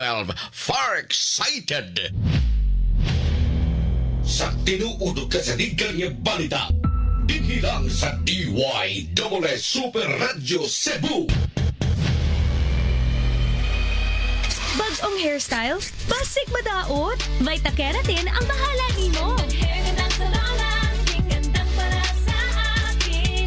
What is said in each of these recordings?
12, far excited sa tinuod ka sa digang niya balita dinhilang sa DYSS Super Radio Cebu. Bagong hairstyle? Basic madaot? Vita Keratin ang bahala nimo.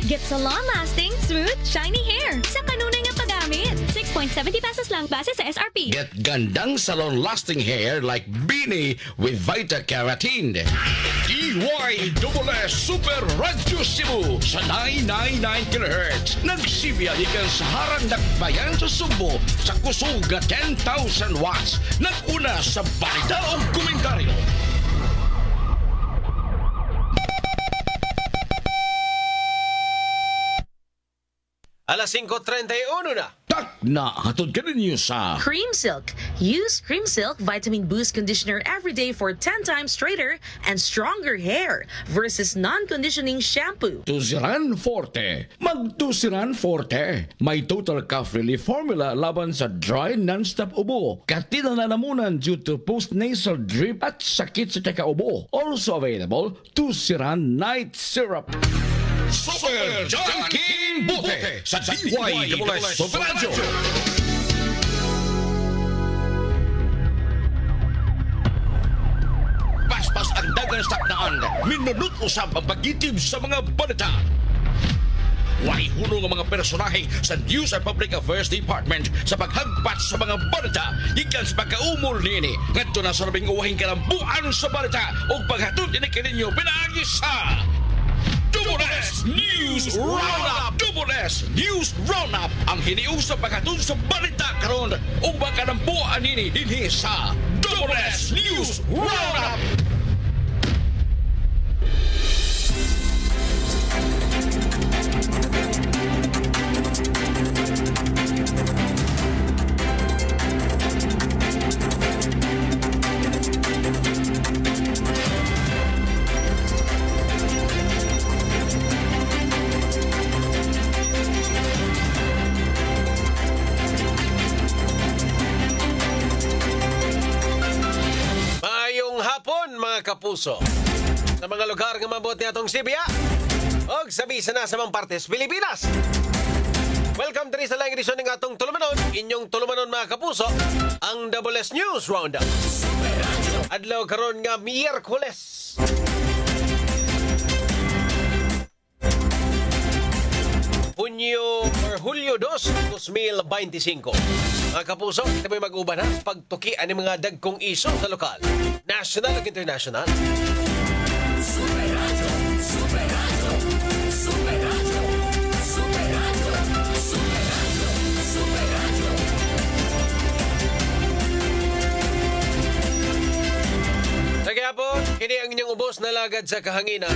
Get salon-lasting, smooth, shiny hair sa kanunay nga paggamit. 6.70 pesos lang base sa SRP. Get gandang salon-lasting hair like Beanie with Vita Keratin. DYSS Super Radio Cebu sa 999 kHz. Nagsibya ikan sa harang dakbayan sa Subo sa kusuga 10,000 watts. Naguna sa balita o komentaryo. Alas 5:31 na. Tak na hatod ka ninyo sa Cream Silk. Use Cream Silk Vitamin Boost Conditioner every day for 10 times straighter and stronger hair versus non-conditioning shampoo. Tusiran Forte. Magtusiran Forte. May total cough relief formula laban sa dry non-stop ubo. Katida na namunan due to post-nasal drip at sakit sa kakaubo. Also available, Tusiran Night Syrup. Super John King Bote sa DYSS Super Radio. Paspas ang dagang saknaan, minunod usab ang pagitib sa mga balita. Way hunong ang mga personahe sa News and Public Affairs Department sa paghagpat sa mga balita ikan sa pagkaumol nini ngadto na sa labing uwahing kalambuan sa balita o paghatod ini kaninyo pinaagi sa S News Roundup! S News Roundup! Ang hiniusap pagkatun sa balita karon o baka ng buwan nini dinhi sa S News Roundup! Kapuso sa mga lugar nga mabuti atong Sibya og sabi sa nasa mga partes Pilipinas. Welcome to sa laing edisyon ng atong tulumanon, inyong tulumanon mga kapuso, ang S News Roundup. Adlaw karon nga Miyerkules. Hulyo 2, 2025. Mga kapuso, ito may mag-uban ha pagtuki ani mga dagkong iso sa lokal, national at international. Superadio, superadio, superadio, superadio, superadio, superadio. Nagyapon, kini ang inyong ubos na lagad sa kahanginan,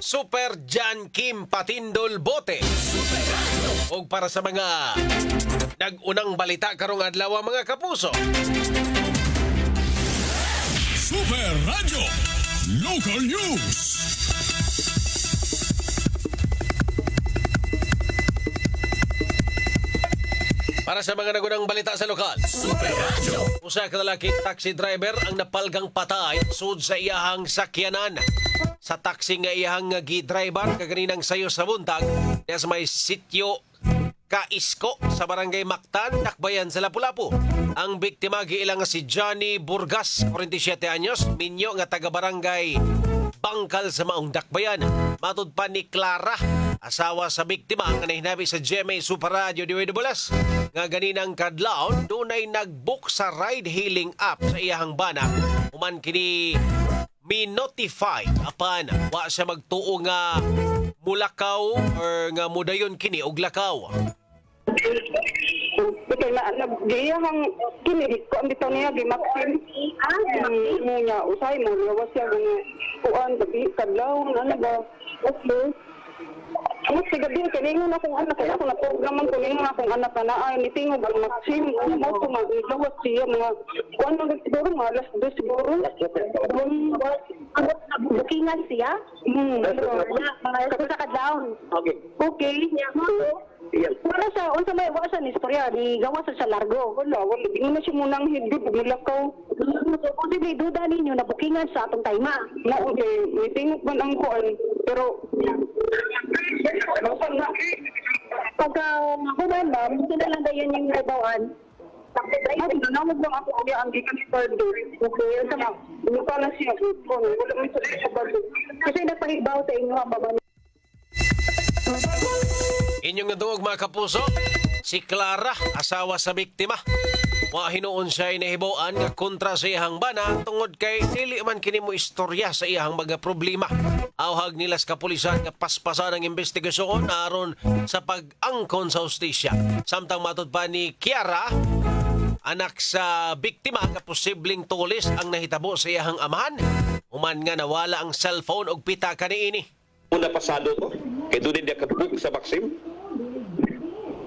Super John Kim Patindol Bote. O para sa mga nag-unang balita karong adlaw mga kapuso. Super Radio Local News. Para sa mga nagunang balita sa lokal, Super Radio. Usa ka lalaki taxi driver ang napalgang patay sud sa iyahang sakyanan. Sa taxi nga iyahang gi-driver kaganinang sayo sa buntag sa may sitio Kaisko sa barangay Mactan, Dakbayan sa Lapu-Lapu. Ang biktima giilang nga si Johnny Burgas, 47 anyos, minyo nga taga-barangay Bangkal sa maong Dakbayan. Matud pa ni Clara, asawa sa biktima, nga nahinabi sa GMA Super Radio DWS nga ganinang kadlawon dunay nag-book sa ride-hailing app sa iyahang bana. Human kini mi-notify apan wa siya magtuo nga mulakaw or nga mudayon kini og lakaw. Ito na nagdiyahang kinilit ko ang bitaw niya gimaksim mo niya usay mo lawas siya gani kuan gabi kadlaw ano ba okay. Ang sigabi kaningon akong anak kaya ako na programan ko ningon akong anak na ay nitingog ang maksim mo ko maglawas siya mga kuan ang siguro mga alas 2 siguro bukingan siya mga sa kadlaw okay Wala sa unsa may wala sa istorya ni gawas sa largo. Wala di na siya munang higdot nilakaw. Kung di duda ninyo na bukingan sa atong tayma. Na okay, itingog man ang kuan pero pagka nakuha ma'am, sila lang dayon yung nabawaan. Nanawag lang ako ulit ang gikan si Pardo. Okay, yun sa mga. Hindi pa lang siya. Wala mo sa Pardo. Kasi nagpahibaw sa inyo ang babae. Inyong naduog mga kapuso, si Clara, asawa sa biktima. Hinuon siya nahibawan nga kontra sa iyang bana tungod kay dili man kini mo istorya sa iyang mga problema. Awhag nila sa kapulisan nga paspasan ang investigasyon aron sa pag-angkon sa hustisya. Samtang matud pa ni Kiara, anak sa biktima nga posibleng tulis ang nahitabo sa iyang amahan, human nga nawala ang cellphone og pitaka niini. Una pasado to, kay doon din dia kabook sa Maxim.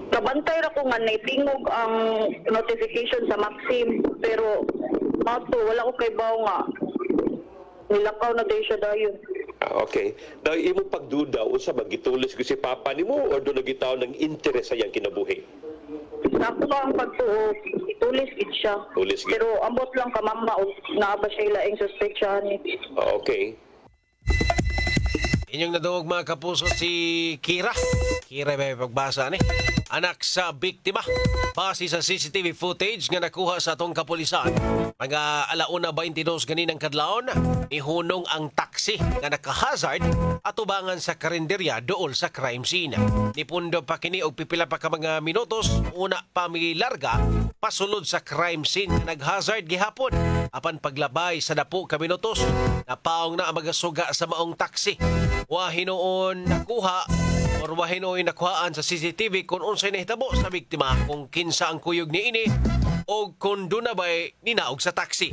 Kabantay ra ko nga naitingog ang notification sa Maxim pero mato wala ko kay baw nga nilakaw na day siya dayon. Okay. Daw imo pagduda unsa magitulis ko si papa nimo or do nagitaw ng interes sa iyang kinabuhi? Ako lang ang pagtuo, tulis gid siya. Tulis gid. Pero ambot lang ka mama og naaba siya laing suspetsyahan ni. Okay. Inyong naduog mga kapuso si Kira. Kira may pagbasa ni. Anak sa biktima. Base sa CCTV footage nga nakuha sa atong kapulisan. Mga 1:22 ganinang kadlawon, ihunong ang taxi nga nakahazard at ubangan sa karinderya dool sa crime scene. Nipundo pa kini og pipila pa ka mga minutos, una pa milarga, pasulod sa crime scene nga naghazard gihapon. Apan paglabay sa 10 ka minutos, napaong na ang magasuga sa maong taxi. Wahinoon nakuha or wahinoon nakuhaan sa CCTV kung unsay nahitabo sa biktima kung kinsa ang kuyog niini o kung doon na ba'y ninaog sa taxi.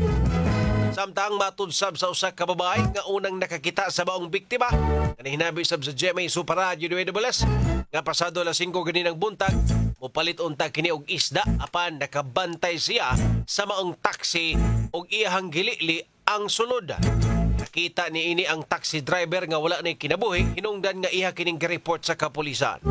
Samtang matudsab sa usa ka babae nga unang nakakita sa maong biktima nga hinabi sab sa GMA Super Radio DWS nga pasado alas 5 ganinang buntag mupalit unta kini og isda apan nakabantay siya sa maong taxi og iyahang gilili ang sulod. Nakita ni ini ang taxi driver nga wala na kinabuhi, hinungdan nga iha kining report sa kapulisan.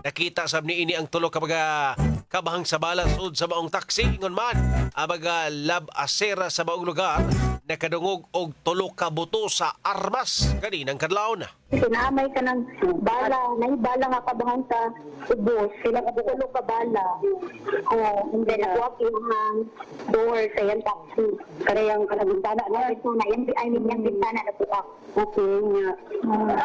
Nakita sab ni ini ang tulo ka mga kabahang sa bala sud sa maong taxi ingon man abaga lab asera sa maong lugar nakadungog og tulo ka buto sa armas kaninang kadlawon. Sinamay ka ng bala, naibala nga kabangan sa ubos, sila kabukulog ka bala. And then ako ang door sa yung taxi. Karayang kanabintana na ito na, I mean yung bintana na buwak. Okay, nga.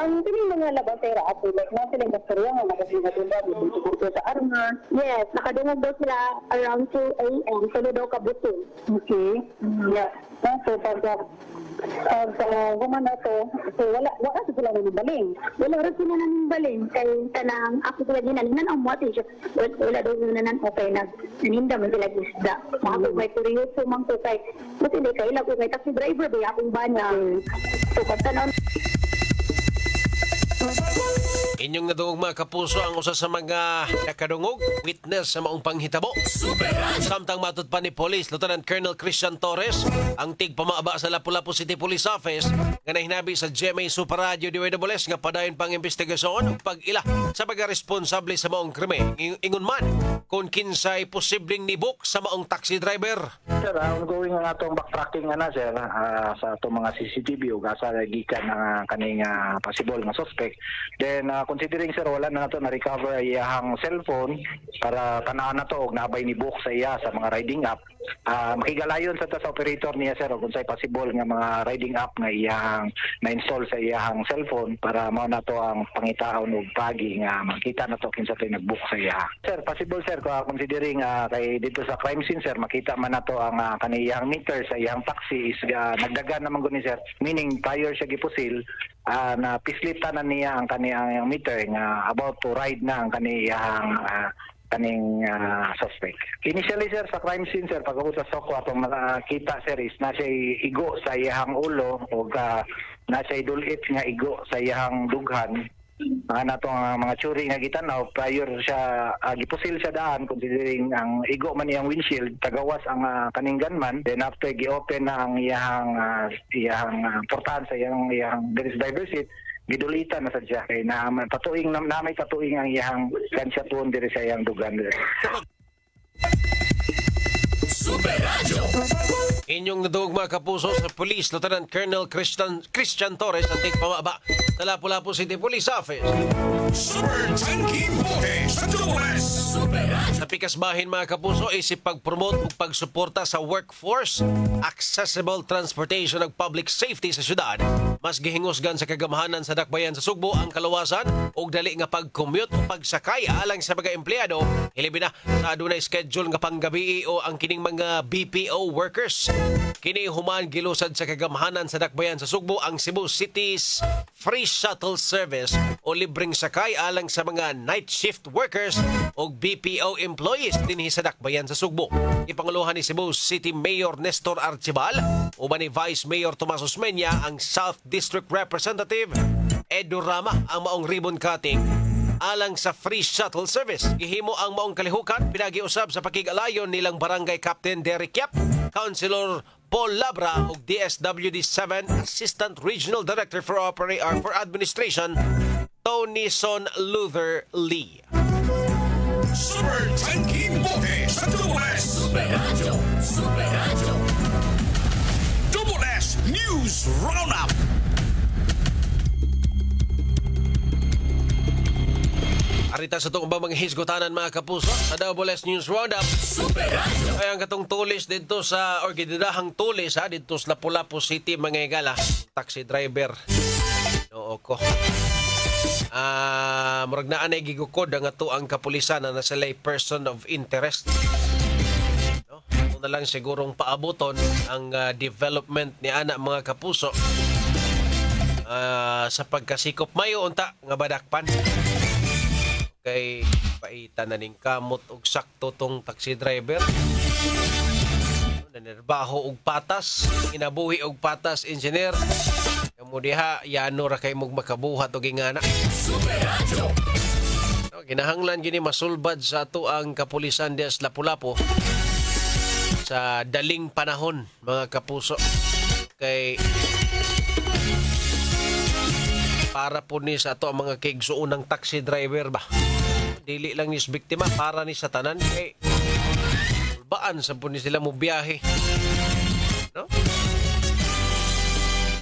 Ang piling mga labasera ato, like na sila yung bastarya nga, nakasinatula, dito sa armas. Yes, nakadungog daw sila around 2 a.m. Tulo daw kabuto. Okay. Yeah. So, sa gumana to, so wala sila nanibaling. Wala rin sila nanibaling. Kaya tanang ako sila ginalinan ang mwati siya. Wala daw sila nanan okay naninda man sila isda. Ako may kuryoso mang to kay buti hindi kayo lang kay taxi driver ba akong bana. So pagtanaw Inyong naduog mga kapuso ang usa sa mga nakadungog witness sa maong panghitabo. Samtang matud pa ni Police Lieutenant Colonel Christian Torres ang tigpamaaba sa Lapu-Lapu City Police Office nga nahinabi sa GMA Super Radio DWS nga padayon pang investigasyon ug pag-ila sa pagka-responsable sa maong krimen. Ingon man kung kinsay posibleng nibok sa maong taxi driver. Sir, ongoing ang atong backtracking na sir sa atong mga CCTV ug asa gikan ang kaning possible nga suspect. Then considering sir wala na nato na recover iyang cellphone para tanaan na to og nabay ni book sa iya sa mga riding app. Makigalayon sa operator niya sir kung say possible nga mga riding app nga iyang na-install sa iyang cellphone para mao na to ang pangitaon og pagi nga makita na to kinsa tay nag-book sa iya. Sir, possible sir considering kay dito sa crime scene sir makita man nato ang kaniyang meter sa iyang taxi is nagdagan naman guni sir, meaning prior siya gipusil na pislitan na niya ang kaniyang meter nga about to ride na ang kaniyang kaning suspect. Initially sir sa crime scene sir pag-abot sa soko atong makita sir is na siya igo sa iyang ulo o na siya dulit nga igo sa iyang dughan. Natong mga tsuri nga gitanaw prior siya gipusil siya daan considering ang igo man iyang windshield tagawas ang kaning gunman then after gi-open na ang iyang portahan sa iyang driver's seat gidulitan na sad siya kay na may katuing ang iyang kansya tuon diri sa iyang dugan. Super Radio. Inyong nadugog mga kapuso sa Police Lieutenant Colonel Christian Torres ang tigpamaba sa Lapu-Lapu City Police Office. Super Tanky Bote sa Dubles. Super Radio. Sa pikasbahin mga kapuso, isip pag-promote o pagsuporta sa workforce, accessible transportation ug public safety sa syudad. Mas gihingusgan sa kagamahanan sa dakbayan sa Sugbo ang kaluwasan ug dali nga pag-commute o pagsakay alang sa mga empleyado, hilabin na sa adunay schedule nga panggabi o ang kining mga BPO workers. Kini human gilusad sa kagamahanan sa dakbayan sa Sugbo ang Cebu City's free shuttle service o libreng sakay alang sa mga night shift workers o BPO employees dinhi sa dakbayan sa Sugbo. Ipanguluhan ni Cebu City Mayor Nestor Archibal o ni Vice Mayor Tomas Osmeña ang South District Representative Edu Rama ang maong ribbon cutting alang sa free shuttle service. Gihimo ang maong kalihukan pinagiusab sa pakigalayon nilang Barangay Captain Derek Yap, Councilor Paul Labra ug DSWD 7 Assistant Regional Director for Administration Tony Son Luther Lee. Super Tanky Bote sa Dubles. Super Radio. Super Radio. Double S News Roundup. Arita sa itong mga hisgutanan mga kapuso sa Double S News Roundup. Ay ang katong tulis dito sa or gididahang tulis dito sa Lapu-Lapu City mga igala. Taxi driver. Oo ko. Murag na anay gigukod ang ato ang kapulisan na nasa lay person of interest. No? Ito na lang sigurong paabuton ang development ni ana mga kapuso sa pagkasikop mayo unta nga badakpan. Kay paita na ning kamot og sakto tong taxi driver. Nanirbaho og patas, inabuhi og patas engineer. Kamo diha yano ra kay mog makabuhat og ingana. No, kinahanglan gini masulbad sa ato ang kapulisan diha sa Lapu-Lapu sa daling panahon mga kapuso. Kay para po ni sa ato ang mga kaigsuunang taxi driver ba. Dili lang ni biktima para ni sa tanan kay baan sa po ni sila mo biyahe. No?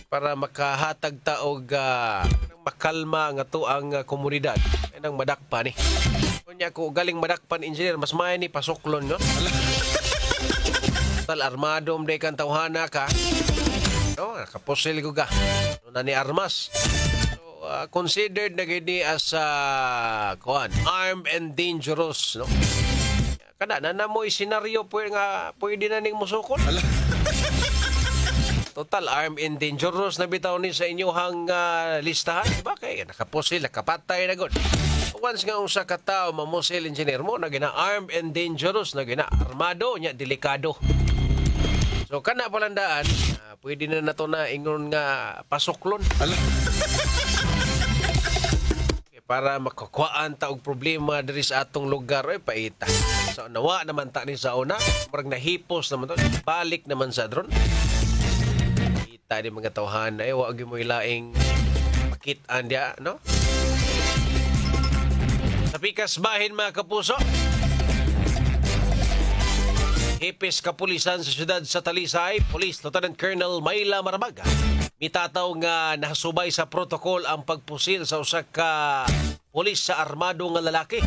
Para makahatag ta og makalma nga to ang komunidad. Ay nang madakpan ni. Kunya ko galing madakpan engineer mas may ni pasuklon no. Tal armado day kan tawhana ka. No, nakaposil ko ga. No na ni armas. Considered na gini as armed and dangerous, no? Kana na mo senaryo pwede na ning musukol. Total armed and dangerous na bitaw ni sa inyohang listahan, di ba? Kay nakapusil, nakapatay na gud. Once nga usa ka tawo mamusil engineer mo na gina armed and dangerous na gina armado nya delikado. So kana palandaan, pwede na nato na ingon nga pasuklon. Para makakuhaan ta og problema diri sa atong lugar ay paita. So nawa naman ta ni sa una, murag nahipos naman to, balik naman sa dron. Ita di mga tawhan ay wa gyud mo ilaing makit-an dia, no? Sa pikas bahin mga kapuso. Hipis kapulisan sa siyudad sa Talisay, Police Lieutenant Colonel Mayla Maramaga mitataw nga nasubay sa protocol ang pagpusil sa usa ka pulis sa armado nga lalaki.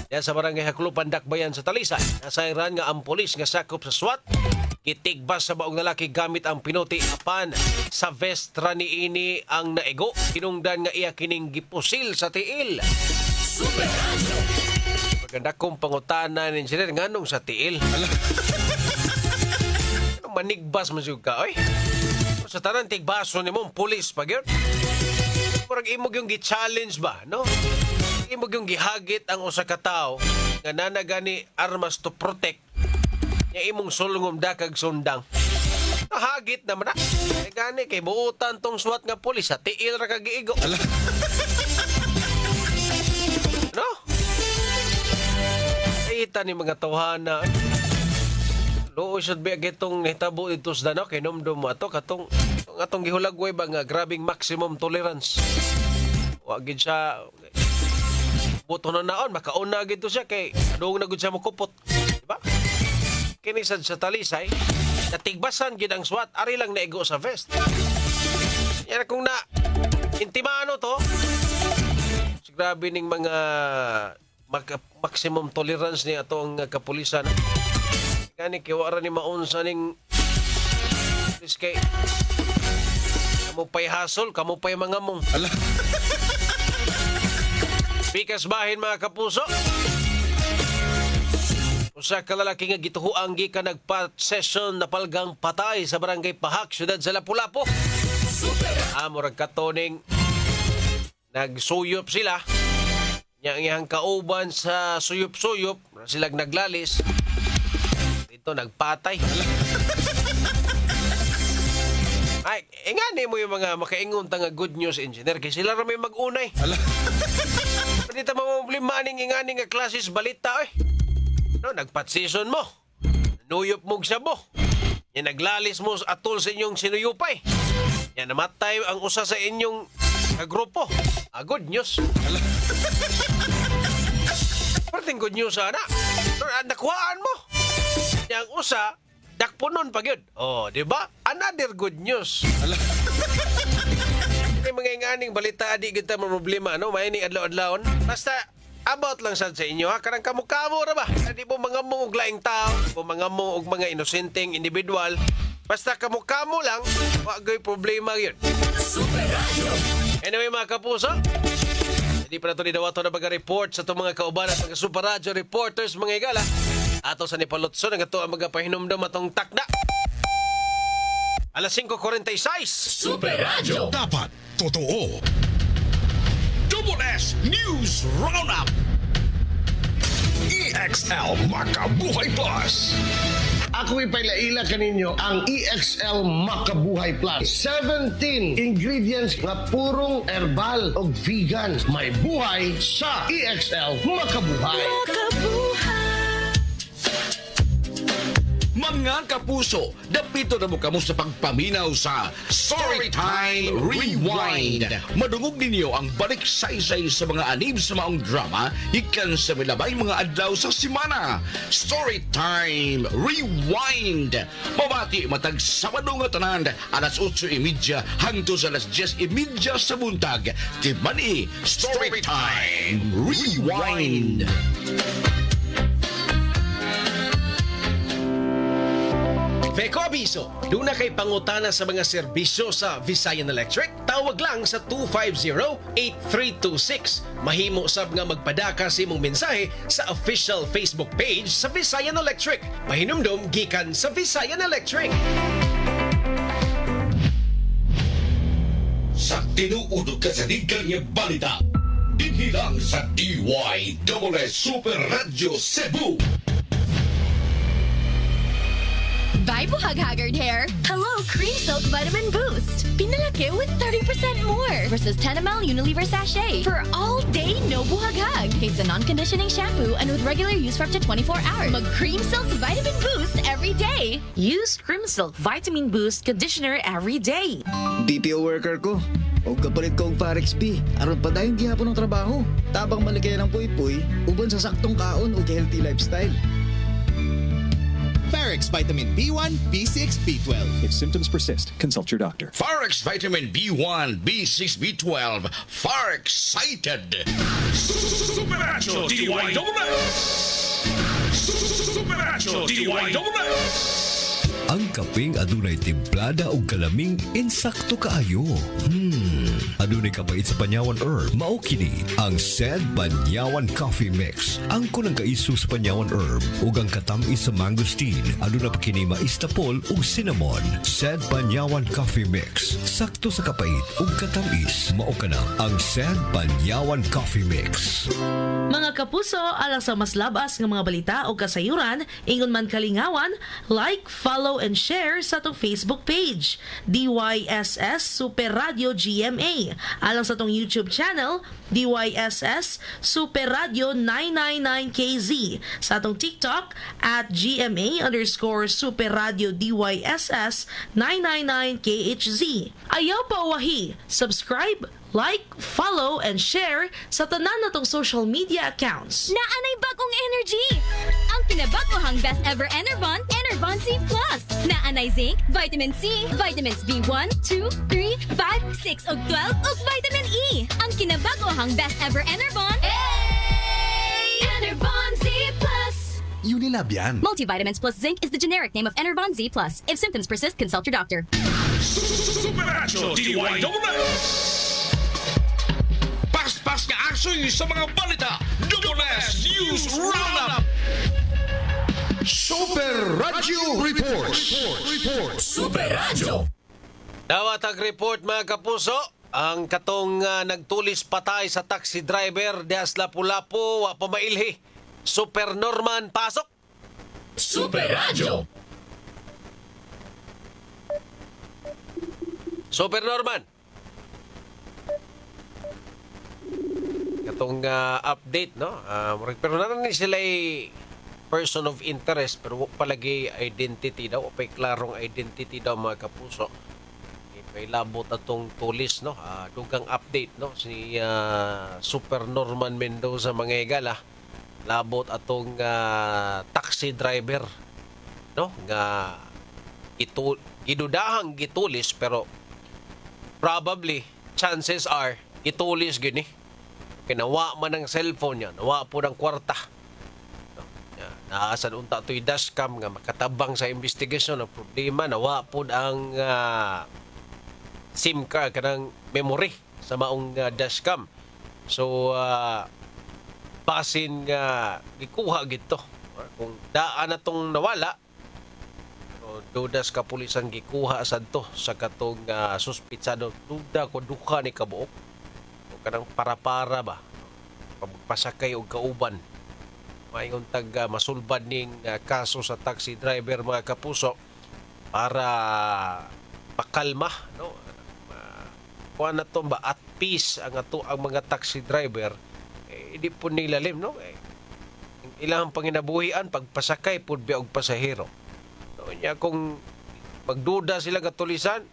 Diyan sa barangay Haklupan, Dakbayan sa Talisay. Nasayran nga ang pulis nga sakop sa SWAT gitigbas sa baong lalaki gamit ang pinuti apan sa vestra niini ang naigo. Kinungdan nga iya kining gipusil sa tiil. Maganda kong pangutana ni engineer nganong sa tiil. Anong manigbas man ka, oy? Sa tanan tigbaso ni mong pulis pag yun. Murag imog yung gi-challenge ba, no? Imog yung gihagit ang usa ka tawo nga nanagani armas to protect nya imong sulngom dakag sundang. Hagit naman na. Ay gani kay buutan tong SWAT nga pulis sa tiil ra kag giigo. No? Kita ni mga tawhana. Loo should be agitong hitabo dito sa Danao kay nomdom mo ato katong gihulagway ba nga grabing maximum tolerance. Wag gid siya buto na naon, makauna gid to siya kay adung na gud siya mokupot. Diba? Kini sad sa Talisay, natigbasan gid ang SWAT, ari lang naigo sa vest. Yan kung na intimano to. Grabe ning mga maximum tolerance ni atong kapulisan. Kani kiwara ni maunsa ning kay kamu pa'y hasol, kamu pa'y mangamong. Pikas bahin mga kapuso. Usa ka lalaki nga gituhuang gikan nagpa-session na palgang patay sa barangay Pahak, siyudad sa Lapu-Lapu. Murag katoning nagsuyop sila. Yang iyang kauban sa suyop-suyop, silang naglalis. Dito nagpatay. Ay, ingani mo yung mga makaingon nga good news engineer kay sila ra may mag-unay. Pwede ta mamblima ning ingani nga klases balita no, nagpat-season mo. Nuyop mo sabo. Yan naglalis mo atol sa inyong sinuyupay. Yan namatay ang usa sa inyong grupo. Good news. Perting good news ana. Nakuhaan mo. Yang usa dakpunon pag yun. Di ba? Another good news. May mga inganing balita, di kita problema, no? May ni adlaw-adlawon. Basta, about lang sad sa inyo, ha? Karang kamukamo na ba? Di po mga mong laing tao, po mga mong mga inosenteng individual. Basta kamukamo lang, wagay problema yun. Anyway, mga kapuso, hindi pa na ito nidawato na baga-report sa itong mga kauban at mga Super Radio reporters, mga igala. Ato sa Nipalotso, nagato ang magapahinumdum atong takda. Alas 5:46. Super Radio. Dapat totoo. Double S News Roundup. EXL Makabuhay Plus. Ako'y pailaila kaninyo ang EXL Makabuhay Plus. 17 ingredients na purong herbal o vegan. May buhay sa EXL Makabuhay. Makabuhay. Mga kapuso, dapito na mo kamo sa pagpaminaw sa Storytime Rewind. Madungog ninyo ang balik saysay sa mga anib sa maong drama ikan sa milabay mga adlaw sa simana. Storytime Rewind. Mabati matag Sabado nga tanan, alas 8:30 hangtod sa alas 10:30 sa buntag. Tibani Storytime Rewind. Feko abiso, doon na kay pangutana sa mga serbisyo sa Visayan Electric. Tawag lang sa 250-8326. Mahimo sab nga magpadaka sa imong mensahe sa official Facebook page sa Visayan Electric. Pahinumdom gikan sa Visayan Electric. Sa tinuudog ka sa digang niya balita, dinhilang sa DYSS Super Radio Cebu. Bye, Buhag-Haggard Hair! Hello, Cream Silk Vitamin Boost! Pinalaki with 30% more versus 10 ml Unilever sachet for all day no buhag-hag. Kaysa non-conditioning shampoo and with regular use for up to 24 hours. Mag Cream Silk Vitamin Boost every day! Use Cream Silk Vitamin Boost Conditioner every day. BPO worker ko. O kapalit ko og Farex B. Aron pa dayong gihapon ng trabaho. Tabang maligay ng puy-puy, uban sa saktong kaon ug healthy lifestyle. Farex Vitamin B1, B6, B12. If symptoms persist, consult your doctor. Farex Vitamin B1, B6, B12. Farexcited. Supernatural DYSS. Supernatural DYSS. Ang kaping adunay timplada o kalaming insakto kaayo. Adunay kabait sa Panyawan Herb. Mao kini ang Said Panyawan Coffee Mix. Ang kunang kaiso sa Panyawan Herb ug ang katamis sa mangosteen. Aduna pa kini maistapol ug cinnamon. Said Panyawan Coffee Mix. Sakto sa kapait ug katamis. Mao kana ang Said Panyawan Coffee Mix. Mga kapuso, alang sa mas labas ng mga balita o kasayuran, ingon man kalingawan, like, follow, and share sa itong Facebook page, DYSS Super Radio GMA. Alang sa itong YouTube channel, DYSS Super Radio 999KZ. Sa itong TikTok, at GMA_Super Radio DYSS 999KHZ. Ayaw pa uwahi, subscribe, like, follow, and share sa tanan natong social media accounts. Naanay bagong energy! Ang kinabagohang best ever Enervon, Enervon C+. Naanay zinc, vitamin C, vitamins B1, 2, 3, 5, 6, ug 12, ug vitamin E. Ang kinabagohang best ever Enervon, Enervon Z+. Unilab yan. Multivitamins plus zinc is the generic name of Enervon Z+. If symptoms persist, consult your doctor. Superacho DYWS! Paspas nga asoy sa mga balita. WS News Roundup! Super Radio Report. Super Radio. Dawat ang report mga kapuso. Ang katong nagtulis patay sa taxi driver dias Lapu-Lapu wa pa mailhi. Super Norman, pasok! Super Radio. Super Norman. Katong update, no? Pero naman sila person of interest, pero palagi identity daw, o pa'y klarong identity daw mga kapuso. May labot atong tulis, no? Dugang update, no? Si Super Norman Mendoza mga higala. Labot atong taxi driver, no? Nga gidudahang gitulis, pero probably chances are gitulis gini. Kinawa man ang cellphone niya, nawa po ng kwarta. No? Naasan unta to'y dashcam nga makatabang sa investigasyon ng problema, nawa po ang SIM card, kanang memory sa maong dashcam. So basin nga gikuha gito. Kung daan na tong nawala, dudas kapulisan gikuha sadto sa katong suspitsado. Duda ko duha ni kabuok. O kanang para-para ba? Pagpasakay o kauban. Mayon tag masulbad ning kaso sa taxi driver mga kapuso para pakalma, no? Kuha na to ba at peace ang mga taxi driver. Hindi po nilalim, no? Ilang panginabuhian pagpasakay pud biya og pasahero. No, nya kung magduda sila katulisan,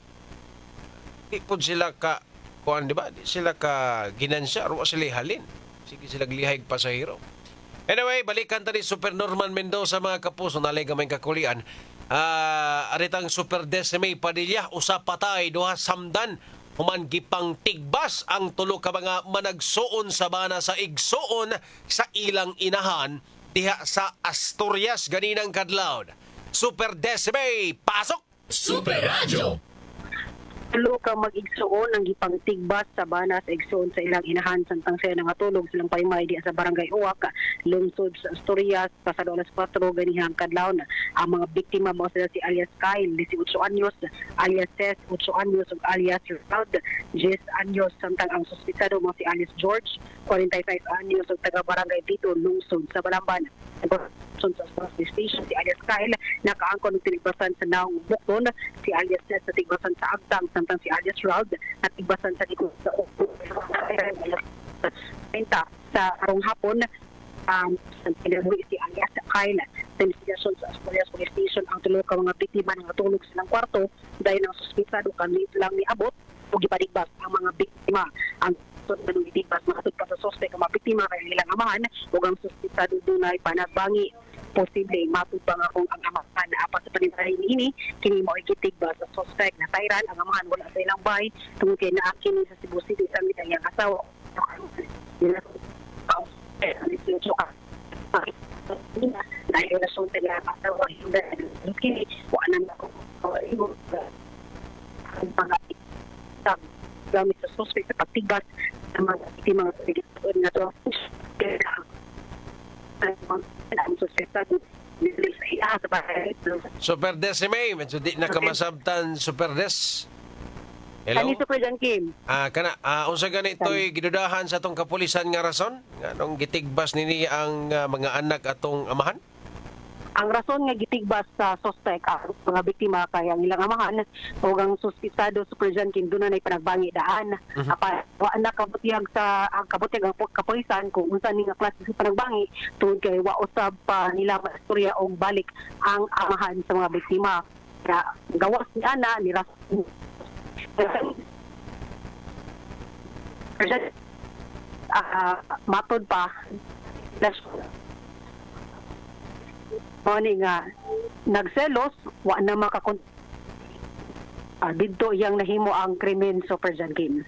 di pud sila ka kuan, di ba? Di sila ka ginansya ro sila halin. Sige sila glihayg pasahero. Anyway, balikan ta ni Super Norman Mendoza mga kapuso, nalay gamay kakulian. Aritang Super Decime Padilla, usa patay, duha samdan. Human gipang tigbas ang tulo ka mga managsuon sa bana sa igsuon sa ilang inahan diha sa Asturias ganinang kadlaw. Super Decime, pasok! Super Radio. Tulo ka mag-igsuon ang gipang tigbas sa bana sa igsuon sa ilang inahan samtang sila nangatulog silang paymay diha sa barangay Uwak, lungsod sa Asturias, pasado alas 4 ganihang kadlaw. Ang mga biktima mo sila si alias Kyle, 18 anyos, alias Tess, 8 anyos, ug alias Ronald, 10 anyos, samtang ang suspitsado mo si alias George, 45 anyos, ug taga-barangay dito, lungsod sa Balamban. Sa police station, si alias Kyle nakaangkon ng tigbasan sa naong Bukton, si alias Tess sa tigbasan sa Agdang, samtang si alias Ronald na tigbasan sa likod sa sa arong hapon. Sa pinabuhi si alias Kyle sa investigasyon sa Asturias Police Station. Ang tulo ka mga biktima nga tulog silang kwarto dahil ang suspitsado kanit lang ni abot o gipadigbas ang mga biktima. Ang sunod ng itigbas matod pa sa suspect ang mga biktima kay ilang amahan o ang suspitsado dunay panagbangi. Posible matod pa nga kung ang amahan na apat sa panintahin ini kini mo ikitigbas sa suspect na Tyran. Ang amahan wala sa ilang bay tungkol kay naakini sa Cebu City sa mitayang asawa. Dahil na sunod na asawa yung kini wala na ako ang mga gamit sa suspect sa pagtigbas sa mga biktima nga na to ang suspect Super Decime, medyo di nakamasabtan Super Des. Hello? Kani Super John Kim. Kana, unsa ganito'y gidudahan sa atong kapulisan nga rason? Anong gitigbas nini ang mga anak atong amahan? Ang rason nga gitigbas sa suspect ang mga biktima kay ang ilang amahan o ang suspitsado Super John Kim doon na panagbangi daan. Wa na kabutihag sa ang kabutihag ang kapulisan kung unsa ni nga klase sa panagbangi tungod kay wa usab pa nila maistorya og balik ang amahan sa mga biktima. Gawas ni ana ni rason matod pa nga nagselos wa na dito iyang nahimo ang krimen Super John Kim.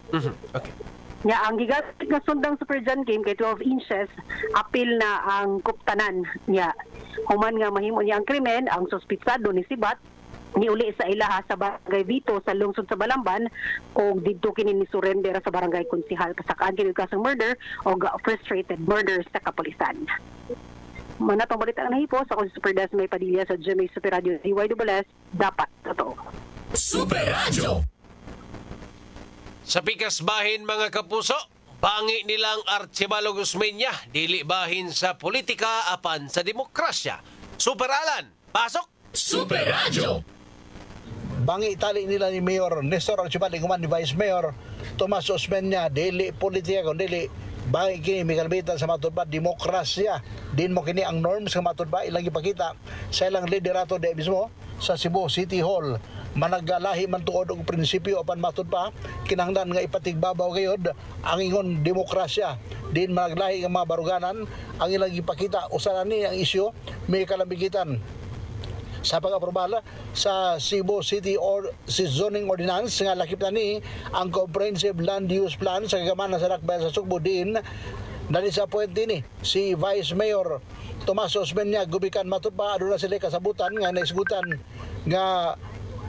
Okay. Nya ang gigamit nga sundang Super John Kim kay 12 inches apil na ang kuptanan niya. Human nga mahimo niya ang krimen, ang suspitsado ni Sibat niuli sa ilaha sa barangay Vito sa lungsod sa Balamban o dito kini ni surrender sa barangay konsihal kasakaan kini kasang murder o frustrated murder sa kapulisan. Manatong balita ang nahipo sa Super Desmay Padilla sa GMA Super Radio DYWS, dapat totoo. Super Radio. Sa pikas bahin mga kapuso, bangi nilang Archibalo Guzmeña, dili bahin sa politika apan sa demokrasya. Super Alan, pasok! Super Radio. Bangi tali nila ni Mayor Nestor Archibalo Guman ni Vice Mayor Tomas Guzmeña, dili politika kundi dili bangi kini mikalbitan sa matudba demokrasya. Din mo kini ang norms sa matudba ilang ipakita sa ilang liderato de mismo sa Cebu City Hall. Managalahi man tuod og prinsipyo apan matud pa kinahanglan nga ipatigbabaw gayud ang ingon demokrasya. Din managlahi nga mga baruganan ang ilang ipakita usa ni ang isyu may kalambigitan sa pag-aprobal sa Cebu City or si zoning ordinance nga lakip na ni ang comprehensive land use plan sa kagamanan sa Dakbayan sa Sugbo. Din na-disappoint ni si Vice Mayor Tomas Guzmeña gubikan matud pa aduna sila kasabutan nga naisgutan nga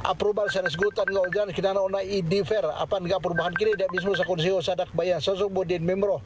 approval sa nasgutan nga organ kinahanglan na i-defer apan ga-aprobahan kini da mismo sa konseho sa Dakbayan sa Sugbo. Din membro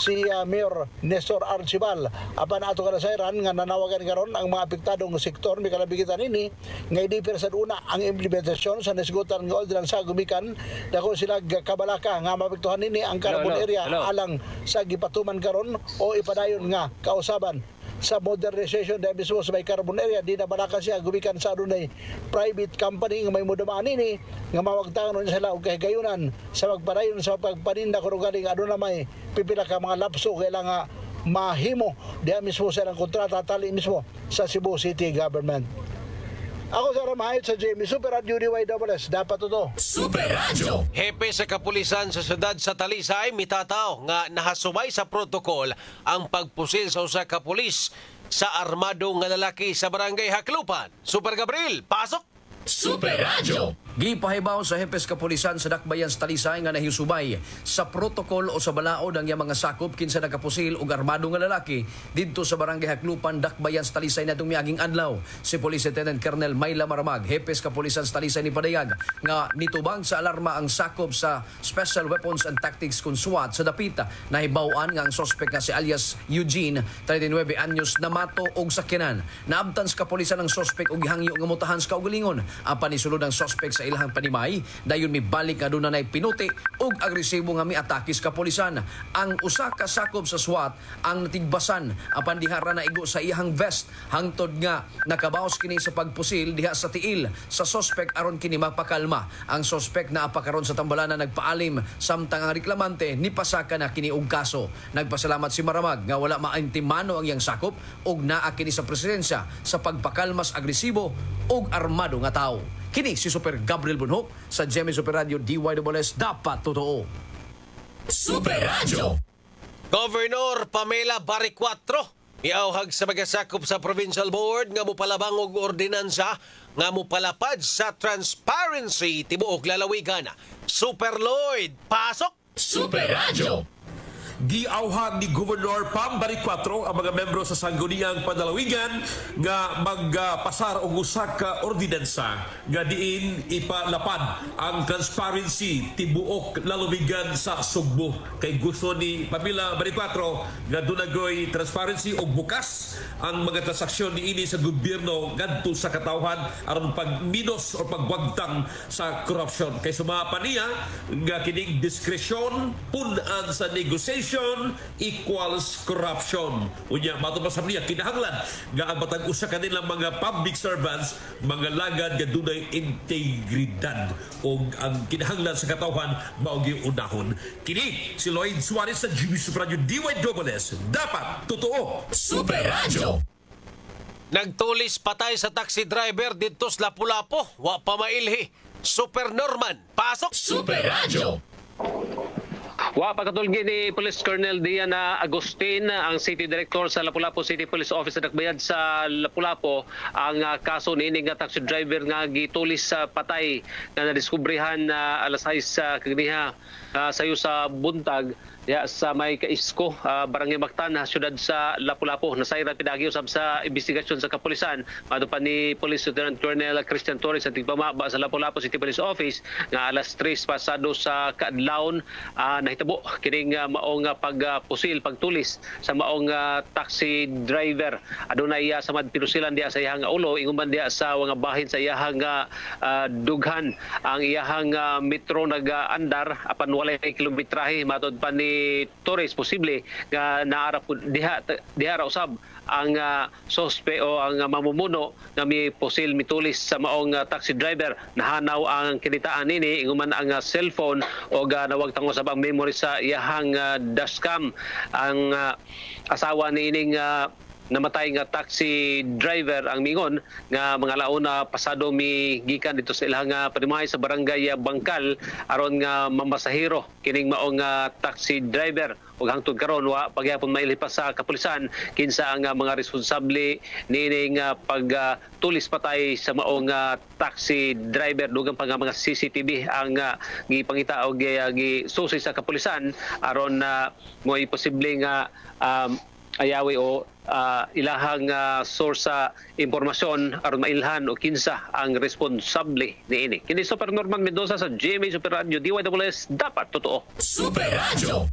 si Mayor Nestor Archibal apan ato kanasayran nga nanawagan karon ang mga apektadong sektor may kalabigitan ini nga i-defer sa una ang implementasyon sa nasgutan nga organ sa gumikan dako sila kabalaka nga maapektuhan ini ang carbon area alang sa gipatuman karon o ipadayon nga kausaban sa modernization dahil mismo sa may carbon area. Di na balaka siya gumikan sa adunay private company nga may mudamaan ini nga mawagtangan sila og kahigayunan sa magpadayon sa pagpaninda kung galing aduna may pipila ka mga lapso kailangan mahimo dahil mismo sa kontrata tali mismo sa Cebu City Government. Ako sa Ramahayot sa Jamie, Super Radio DYWS, dapat ito. Super Radio. Hepe sa kapulisan sa syudad sa Talisay, mitataw nga nahasumay sa protokol ang pagpusil sa usa ka pulis sa armado nga lalaki sa barangay Haklupan. Super Gabriel, pasok! Super Radio. Gipahibaw sa Hepes Kapulisan sa Dakbayan sa Talisay nga nahisubay sa protokol o sa balaod ang mga sakop kinsa nagapusil og armado nga lalaki didto sa barangay Haklupan, Dakbayan sa Talisay natong miaging adlaw. Si Police Lieutenant Colonel Mayla Maramag, Hepes Kapulisan sa Talisay ni Padayag nga nitubang sa alarma ang sakop sa Special Weapons and Tactics kun SWAT sa dapita. Nahibaw-an nga ang suspect nga si alias Eugene, 39 anyos, namato og sakyanan. Naabtan sa kapulisan ang suspect og gihangyo nga mutahan sa kaugalingon. Apan isulod ang suspect sa ilahang panimay, dayon mi balik nga dunay pinuti ug agresibo nga miatake sa kapulisan. Ang usa ka sakop sa SWAT ang natigbasan apan dihara na igo sa iyang vest hangtod nga nakabaos kini sa pagpusil diha sa tiil sa suspect aron kini mapakalma. Ang suspect na apakaron sa tambalanan nagpaalim samtang ang reklamante nipasaka na kini og kaso. Nagpasalamat si Maramag nga wala maintimano ang iyang sakop ug naa kini sa presensya sa pagpakalmas agresibo ug armado nga tao. Kini si Super Gabriel Bunhok sa GMA Super Radio DYWS, dapat totoo. Super Radio. Governor Pamela Barriquatro miauhag sa magasakop sa Provincial Board nga mopalabang og ordinansa nga mopalapad sa transparency tibuok lalawigan. Super Lloyd, pasok! Super Radio. Giauhag ni Governor Pam Barriquatro ang mga membro sa Sangguniang Panlalawigan nga magpasar og usa ka ordinansa nga diin ipalapad ang transparency tibuok lalawigan sa Sugbo. Kay gusto ni Pamela Barriquatro nga dunagoy transparency og bukas ang mga transaksyon niini sa gobyerno ngadto sa katawhan aron pagminos o pagwagtang sa corruption. Kay sumapa niya nga kining diskresyon punan sa negotiation equals corruption. Unya matupasab niya kinahanglan nga ang matag usa kanilang mga public servants mga lagad nga dunay integridad o ang kinahanglan sa katawhan mao gyud unahon. Kini si Lloyd Suarez sa GMA Super Radio DYWS, dapat totoo. Super Radio. Nagtulis patay sa taxi driver dito sa Lapu-Lapu, wa pa mailhi. Super Norman, pasok! Super Radio. Wa pagkatulgi ni Police Colonel Diana Agustin, ang City Director sa Lapu-Lapu City Police Office sa Dakbayan sa Lapu-Lapu, ang kaso niini nga taxi driver nga gitulis sa patay nga nadiskubrihan alas 6 kagniha sayo sa buntag sa may Kaisko, Barangay Mactan, siyudad sa Lapu-Lapu. Nasayra pinagi usab sa investigasyon sa kapulisan. Madupan ni Police Lieutenant Colonel Christian Torres sa tigpamaba sa Lapu-Lapu City Police Office nga alas 3 pasado sa kaadlawon nahitabo kining maong pagtulis sa maong taxi driver. Adunay samad pinusilan diya sa iyang ulo, inguman diya sa mga bahin sa iyang dughan. Ang iyang metro nag-andar apan walay kilometrahe. Matod pa ni Torres posible nga naarap diha ra usab ang sospe o ang mamumuno nga may posil mitulis sa maong taxi driver. Nahanaw ang kinitaan nini, inguman ang cellphone o nawag tango sa bang memory sa iyahang dashcam. Ang asawa ni ining namatay nga taxi driver ang mingon nga mga launa pasado mi gikan dito sa ilang panimahay sa barangay Bangkal aron nga mamasahero kining maong taxi driver. Ug hangtod karon wa pagyapon mailipas sa kapulisan kinsa ang mga responsable nining pagtulis patay sa maong taxi driver. Dugang pa nga mga CCTV ang gipangita og gisusi sa kapulisan aron mo'y posible nga ayawi o ilahang source sa impormasyon aron mailhan o kinsa ang responsable niini. Kini Super Norman Mendoza sa GMA Super Radio DYWS, dapat totoo. Super Radio.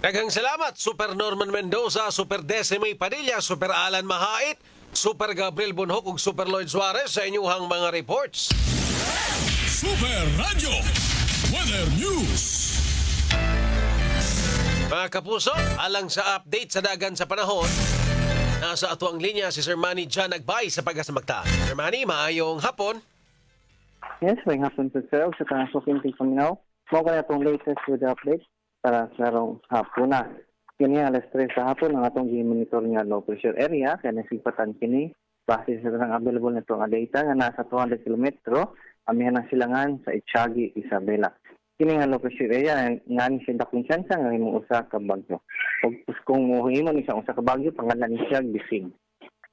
Daghang salamat Super Norman Mendoza, Super Decimay Padilla, Super Alan Mahait, Super Gabriel Bonhoc ug Super Lloyd Suarez sa inyong mga reports. Super Radio Weather News. Mga kapuso, alang sa update sa dagan sa panahon, nasa ato ang linya si Sir Manny John Agbay sa Pagasamagtaan. Sir Manny, maayong hapon. Yes, may hapon po sir. Sa kanang sukinting paminaw, mo ka na itong latest with the update para sa karong hapon na. Kini alas 3 sa hapon ang atong gi-monitor nga low pressure area kaya nasipatan kini base sa tanang available na itong data nga nasa 200 km amihan ang silangan sa Itiagi, Isabela. Kini nga low pressure area nga ni siya dakunsansa nga himong usa ka bagyo. Ug kung mohimo ni siya usa ka bagyo pangalan ni siya Bising.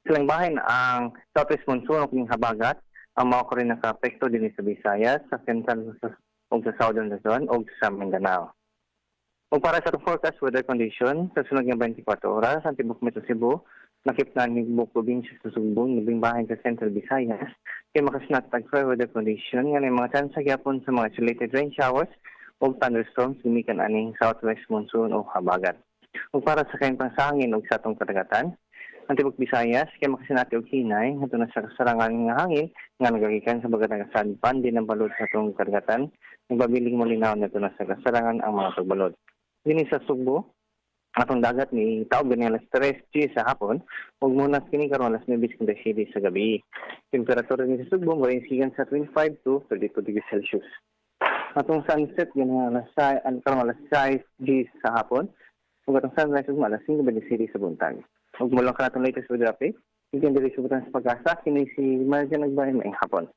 Silang bahin ang southwest monsoon ug habagat ang mao ko rin naka-apekto dinhi sa Visayas, sa central ug sa southern Luzon ug sa Mindanao. Ug para sa forecast weather condition sa sunod nga 24 oras ang tibok Metro Cebu nakipnan ni Buk probinsya sa Sumbong nabing bahin sa central Visayas kay makasinat tag-fair weather condition nga may mga chance gyapon sa mga isolated rain showers o thunderstorms gumikan aning southwest monsoon o habagat. Ug para sa kayong pangsangin ug sa atong kadagatan, ang tibok Visayas kay makasinat og hinay ngadto na sa kasarangan nga hangin nga nagagikan sa bagatang sadpan din ang balod sa atong kadagatan. Nagbabiling malinaw ngadto na sa kasarangan ang mga tagbalod. Dinhi sa Sugbo, atong dagat ni taog gani alas 3 sa hapon ug muna kini karon alas 9:57 sa gabi. Temperatura ni sa Sugbo marinsigan sa 25 to 32 degrees Celsius. Atong sunset gani alas 6 sa hapon ug atong sunrise ug alas 5:27 sa buntag. Ug mula ka natong latest weather update, igin diri subutan sa Pag-asa kini si Marjan Nagbayan maayong hapon.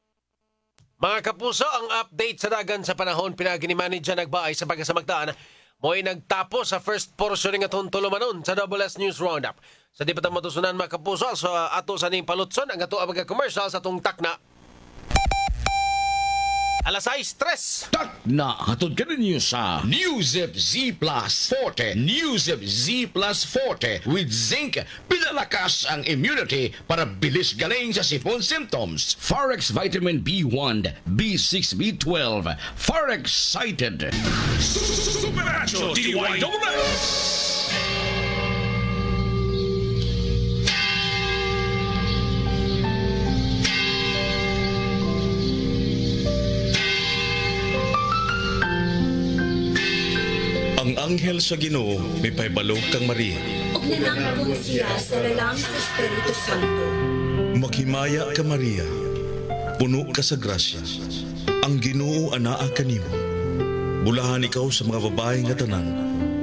Mga kapuso, ang update sa dagan sa panahon pinagi ni Manager Nagbaay sa Pagasamagtaan mo'y nagtapos sa first portion ng atong tulumanon sa WS News Roundup. Sa di pa tayo matusunan mga kapuso, sa ato sa ning palutson, ang ato ang mga-commercial sa atong takna. Alas 6:03. Takna, hatod ka ninyo sa Newzip Z Plus Forte. Newzip Z Plus Forte with zinc. Pinalakas ang immunity para bilis galing sa sipon symptoms. Forex Vitamin B1, B6, B12. Forex Cited. Supernatural DYWS. Ang anghel sa Ginoo may paibalog kang Maria. Og nanangkon siya sa lalang sa Espiritu Santo. Maghimaya ka Maria, puno ka sa grasya. Ang Ginoo anaa kanimo. Bulahan ikaw sa mga babae nga tanan,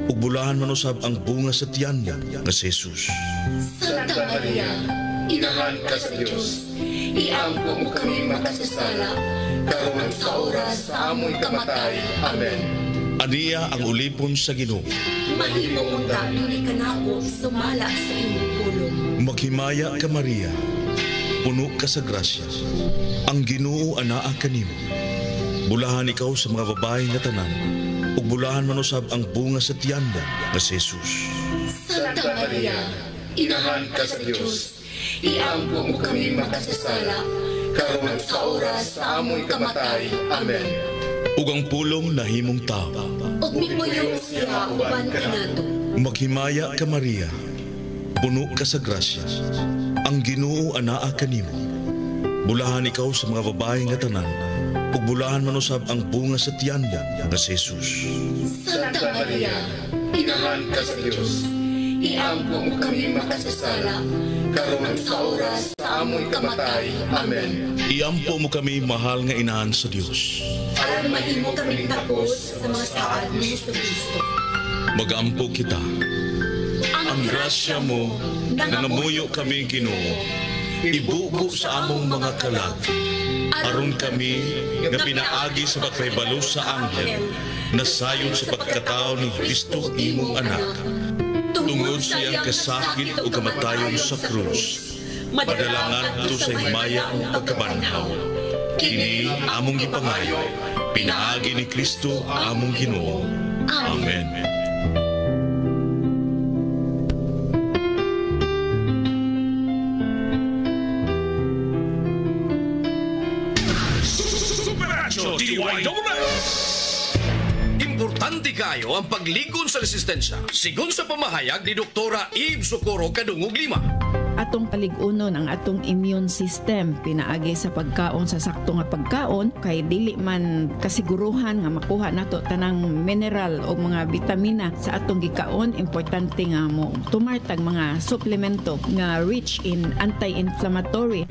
ug bulahan man usab ang bunga sa tiyan mo nga si Jesus. Santa Maria, inahan ka sa Dios. Iampo mo kami makasasala, karon sa oras sa amon kamatay. Amen. Aniya ang ulipon sa Ginoo. Mahimo unta ni kanako sumala sa imong pulong. Maghimaya ka Maria, puno ka sa grasya. Ang Ginoo anaa kanimo. Bulahan ikaw sa mga babae nga tanan, ug bulahan man usab ang bunga sa tiyan mo nga si Jesus. Santa Maria, inahan ka sa Dios. Iampo mo kami makasasala, karon sa oras sa amoy kamatay. Amen. Ug ang pulong nahimong tao. Ug mipuyo siya uban kanato. Maghimaya ka Maria, puno ka sa grasya. Ang Ginoo anaa kanimo. Bulahan ikaw sa mga babae nga tanan, ug bulahan man usab ang bunga sa tiyan mo nga si Jesus. Santa Maria, inahan ka sa Dios. Iampo mo kami makasasala, karon sa oras sa amoy kamatay. Amen. Iampo mo kami, mahal nga inahan sa Dios. Aron mahimo kami tapos sa mga saad ni Kristo. Magampo kita. Ang grasya mo, nangamuyo kami Ginoo, ibugo sa among mga kalag. Aron kami nga pinaagi sa pagpahibalo sa anghel, nasayon sa pagkatao ni Kristo imong anak. Tungod sa iyang kasakit o kamatayon sa krus, madalangan to sa himaya ang pagkabanhaw. Kini among gipangayo, pinaagi ni Kristo among Ginoo. Amen. Importante kayo ang pagligon sa resistensya. Sigon sa pamahayag ni Doktora Eve Socorro Kadungog Lima. Atong paligunon ang atong immune system pinaagi sa pagkaon sa sakto nga pagkaon kay dili man kasiguruhan nga makuha nato tanang mineral o mga vitamina sa atong gikaon. Importante nga mo tumartag mga suplemento nga rich in anti-inflammatory.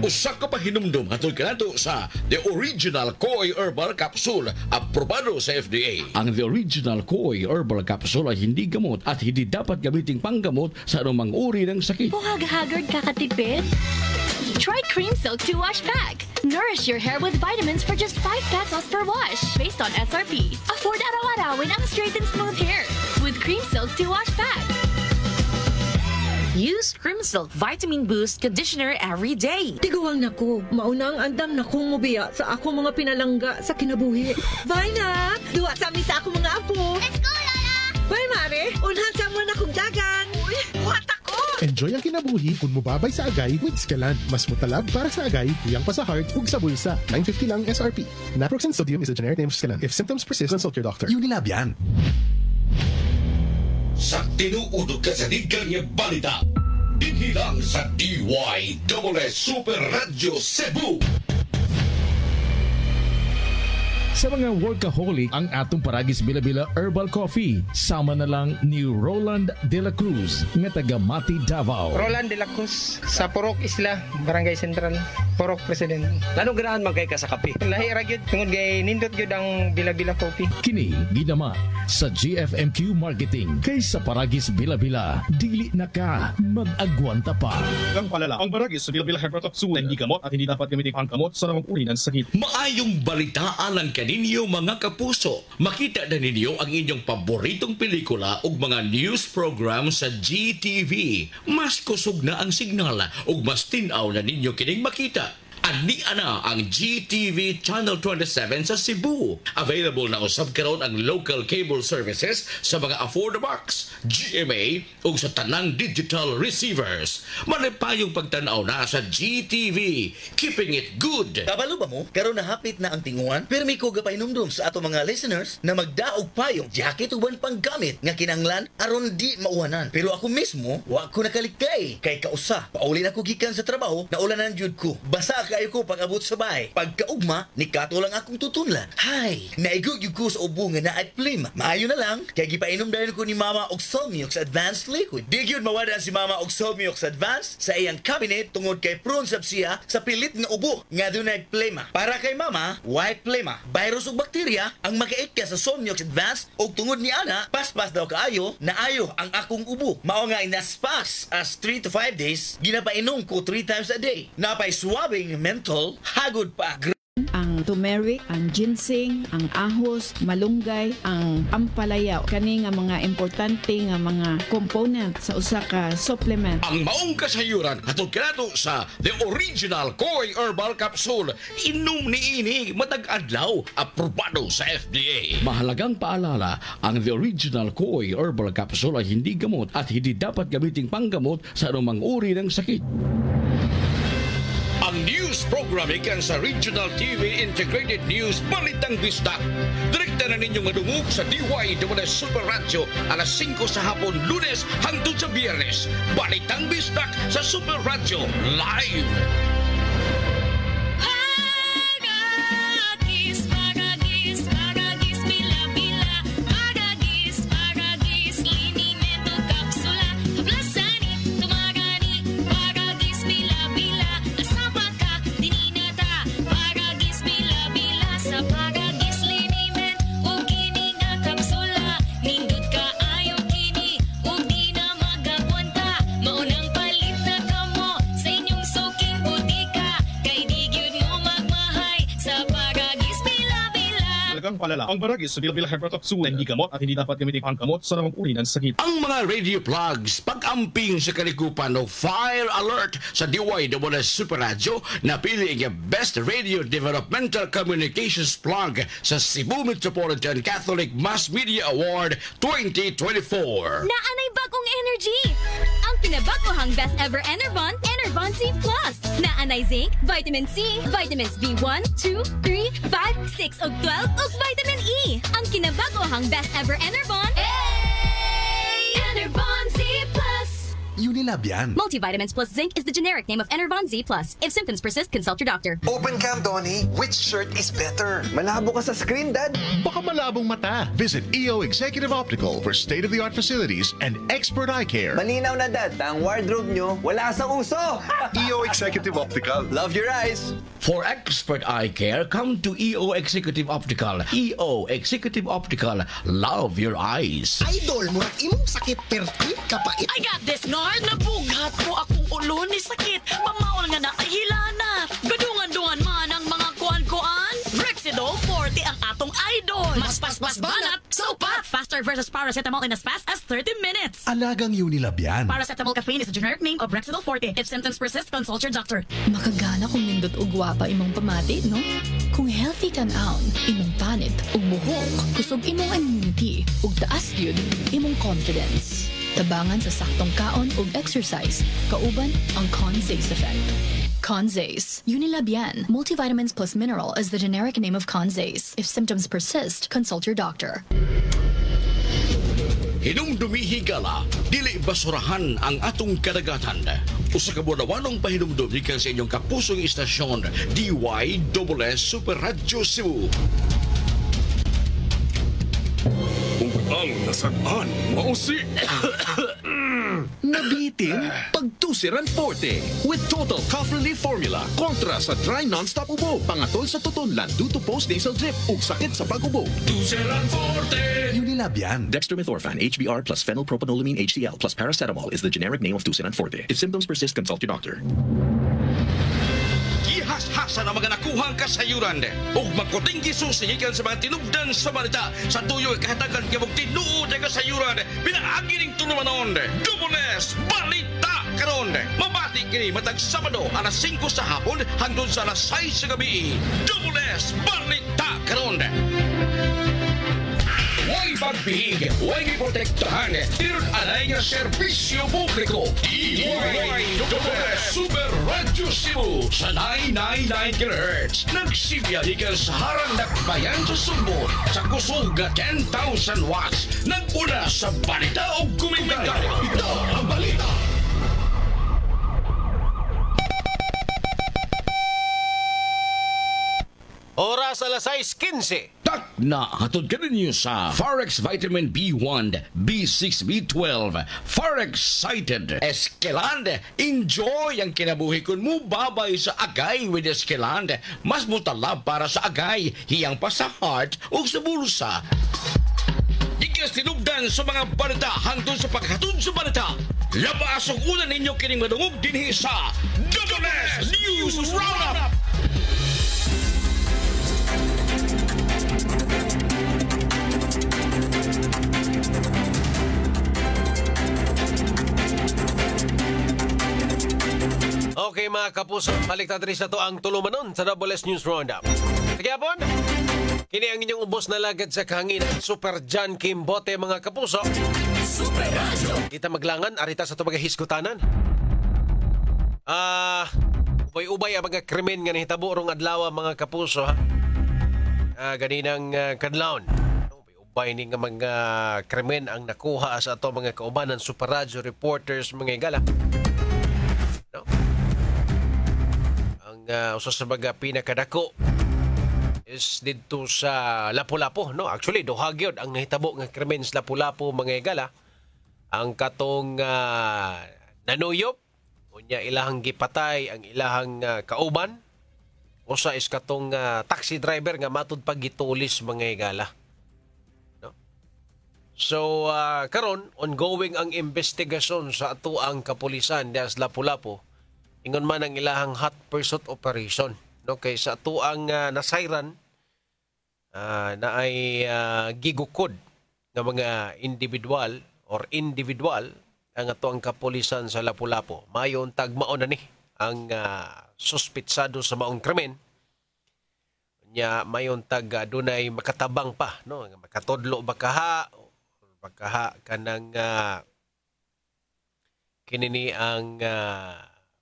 Usa ka pahinumdum hatod kanato sa The Original Koi Herbal Capsule, aprobado sa FDA. Ang The Original Koi Herbal Capsule ay hindi gamot at hindi dapat gamiting panggamot sa anumang uri ng sakit. Buhag-hagard kakatipid? Try Cream Silk 2-Wash Pack. Nourish your hair with vitamins for just 5 pesos per wash. Based on SRP. Afford araw-arawin ang straight and smooth hair with Cream Silk 2-Wash Pack. Use Cream Silk Vitamin Boost Conditioner every day. Tiguang nako, maunang andam na kong mubiya sa ako mga pinalangga sa kinabuhi. Bye na! Duwa sa amin sa ako mga apo. Let's go, Lola! Bye, Mare! Unhan sa mga nakong dagan. Uy, buhat ako! Enjoy ang kinabuhi kung mubabay sa agay with Scalan. Mas mutalab para sa agay, tuyang pa sa heart, ug sa bulsa. 950 lang SRP. Naproxen sodium is a generic name of Scalan. If symptoms persist, consult your doctor. Unilab yan. Sa tinuudog ka sa digang niya balita, dinhilang sa DYSS Super Radio Cebu. Sa mga workaholic, ang atong Paragis Bila-Bila Herbal Coffee. Sama na lang ni Roland De La Cruz, nga taga Mati, Davao. Roland De La Cruz, sa Purok Isla, Barangay Central, Purok President. Lano ganahan man kay ka sa kape? Lahi ra gyud tungod kay nindot gyud ang Bila-Bila Coffee. Kini gidama sa GFMQ Marketing. Kay sa Paragis Bila-Bila, dili na ka mag-agwanta pa. Ang palala, ang Paragis Bila-Bila Herbal Capsule hindi gamot at hindi dapat gamitin panggamot sa namang uri ng sakit. Maayong balitaan ang ninyo mga kapuso. Makita na ninyo ang inyong paboritong pelikula ug mga news program sa GTV. Mas kusog na ang signal ug mas tinaw na ninyo kining makita. Ani ana ang GTV Channel 27 sa Cebu. Available na usab karon ang local cable services sa mga AffordaBox, GMA ug sa tanang digital receivers. Manipayong pagtanaw na sa GTV. Keeping it good. Kabalo ba mo? Karon na hapit na ang tinguan. Pero may kuga pa inumdum sa ato mga listeners na magdaog payong jacket uban panggamit nga kinanglan aron di mauwanan. Pero ako mismo, wa ko nakalikay. Kay kausa, pauli na ko gikan sa trabaho, naulanan jud ko. Basa kayo ko pag-abot sa bahay. Pagkaugma, ni kato lang akong tutunlan. Hay, naigog yung ko sa ubo nga na at plima. Maayo na lang, kaya gipainom dahil ko ni Mama og Solmiox Advanced Liquid. Di yun mawala si Mama og Solmiox Advanced sa iyang cabinet tungod kay prone sab siya sa pilit nga ubo nga doon ay plema. Para kay Mama, why plema? Virus ug bakterya ang makaik ka sa Solmiox Advanced og tungod ni ana, paspas daw kaayo, naayo ang akong ubo. Mao nga in as fast as 3 to 5 days, ginapainom ko 3 times a day. Napay swabbing mental, hagod pa. ang turmeric, ang ginseng, ang ahos, malunggay, ang ampalaya. Kani nga mga importante nga mga component sa usa ka supplement. Ang maong kasayuran atong kinato sa The Original Koi Herbal Capsule. Inom niini matag adlaw, aprobado sa FDA. Mahalagang paalala, ang The Original Koi Herbal Capsule ay hindi gamot at hindi dapat gamiting panggamot sa anumang uri ng sakit. Ang news program ikan sa Regional TV Integrated News Balitang Bisdak. Direkta na ninyong madungog sa DY Super Radio alas 5 sa hapon Lunes hangtod sa Biyernes. Balitang Bisdak sa Super Radio Live. Palala. Ang baragis sa Bilbil Hypertoxul hindi gamot at hindi dapat gamitin panggamot sa namang uri ng sakit. Ang mga radio plugs pag-amping sa kalikupan o fire alert sa DY Super Radio na pili ang Best Radio Developmental Communications Plug sa Cebu Metropolitan Catholic Mass Media Award 2024. Naanay bagong energy! Ang pinabagohang Best Ever Enervon, Enervon C+. Naanay zinc, vitamin C, vitamins B1, 2, 3, 5, 6 ug 12 ug vitamin E. Ang kinabagohang Best Ever Enervon, Enervon Z+. Unilab yan. Multivitamins plus zinc is the generic name of Enervon Z+. If symptoms persist, consult your doctor. Open cam, Donnie. Which shirt is better? Malabo ka sa screen, Dad. Baka malabong mata. Visit EO Executive Optical for state-of-the-art facilities and expert eye care. Malinaw na, Dad. Ang wardrobe nyo, wala sa uso. EO Executive Optical. Love your eyes. For expert eye care, come to EO Executive Optical. EO Executive Optical. Love your eyes. Idol, murag imong sakit perti, kapait. I got this, Nard. Nabughat po akong ulo ni sakit. Mamawal nga na ay hilana. Gadungan-dungan man ang mga kuan-kuan. Brexidol 40 ang atong idol. Mas pas-pas banat, sopat. Faster versus paracetamol in as fast as 30 minutes. Alagang Unilab yan. Paracetamol caffeine is a generic name of Brexidol 40. If symptoms persist, consult your doctor. Makagana kung nindot og gwapa imong pamati, no? Kung healthy tan-aon, imong panit ug buhok, kusog imong immunity ug taas gyud imong confidence. Tabangan sa saktong kaon ug exercise, kauban ang Conzace effect. Conzace, Unilab yan. Multivitamins plus mineral is the generic name of Conzace. If symptoms persist, consult your doctor. Hinumdumi higala, dili basurahan ang atong kadagatan. Usa ka buwan-wanong pahinumdum gikan sa inyong kapusong istasyon, DY Super Radio Cebu. Ang nasaan, mausi. Nabitin, pagtusiran forte. With Total Cough Relief Formula, kontra sa dry non-stop ubo, pangatol sa tutunlan due to post-nasal drip ug sakit sa pag-ubo. Tusiran forte. Unilab yan. Dextromethorphan, HBr plus phenylpropanolamine HCl plus paracetamol is the generic name of Tusiran Forte. If symptoms persist, consult your doctor. Gihas-hasa na mga nakuhang kasayuran ug magkuting gisusigikan sa mga tinubdan sa balita sa tuyo kahatagan kay tinuod na kasayuran pinaagi ning tulumanon Dumoles Balita karon mabati kini matag Sabado alas 5 sa hapon hangtod sa alas 6 sa gabi. Dumoles Balita karon. Huwag pagbihig, huwag iprotektahan, tirun alay nga serbisyo publiko. DY Super Radio Cebu sa 999 kHz. Nagsibya ikan sa harang nakbayan sa Sugbo sa kusog 10,000 watts. Naguna sa balita o komentaryo. Ito ang balita. Oras alas 6:15. Tak na hatod ka ninyo sa Forex Vitamin B1, B6, B12. Forex Cited. Eskeland. Enjoy ang kinabuhi kun mo babay sa agay with Eskeland. Mas mutalab para sa agay. Hiyang pa sa heart o sa bulsa. Ikas tinubdan sa mga balita hangtod sa paghatod sa balita. Labas ang ulan ninyo kining madungog dinhi sa Dumoles News Roundup. mga kapuso, balik na rin sa to ang tulumanon sa WS News Roundup. Sige po, kini ang inyong ubos na lagad sa kahanginan, Super John Kimbote mga kapuso. Super Radio. Kita maglangan, arita sa ito mga hiskutanan. Ubay-ubay ang mga krimen nga nahitabo rong adlaw mga kapuso ha. Ganinang kadlawon. Ubay ni nga mga krimen ang nakuha sa ato mga kaubanan Super Radio reporters mga igala. No? Ang usa sa mga pinakadako is dito sa Lapu-Lapu, no? Actually duha gyud ang nahitabo nga krimen sa Lapu-Lapu mga igala. Ang katong nanuyop unya ilahang gipatay ang ilahang kauban. Usa is katong taxi driver nga matud pag gitulis mga igala. So, karon ongoing ang investigasyon sa ato ang kapulisan diya sa Lapu-Lapu. Ingon man ang ilahang hot pursuit operation. No? Kay sa ato ang nasayran na ay gigukod ng mga individual ang ato ang kapulisan sa Lapu-Lapu. Mayon tagmao na ni ang suspitsado sa maong krimen. Nya mayon tag dunay makatabang pa, no? Makatodlo bakaha kanang kinini ang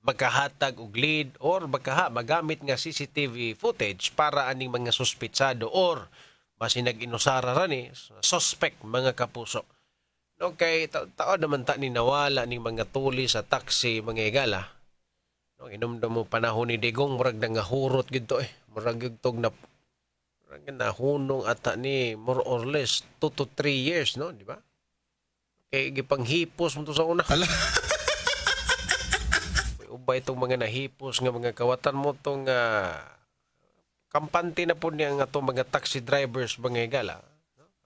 magkahatag og lead or bakaha magamit nga CCTV footage para aning mga suspitsado or basi nag-inusara ra ni suspect mga kapuso. Okay, tao naman ta ni nawala ning mga tuli sa taxi mga igala. No, inumdum mo panahon ni Digong murag nga hurot gid to murag gyud na hunong ata ni more or less 2 to 3 years, no? Di ba? Kaya gipanghipos mo to sa una. Hala. Ubay itong mga nahipos nga mga kawatan mo itong kampante na po niya nga itong mga taxi drivers mga igala.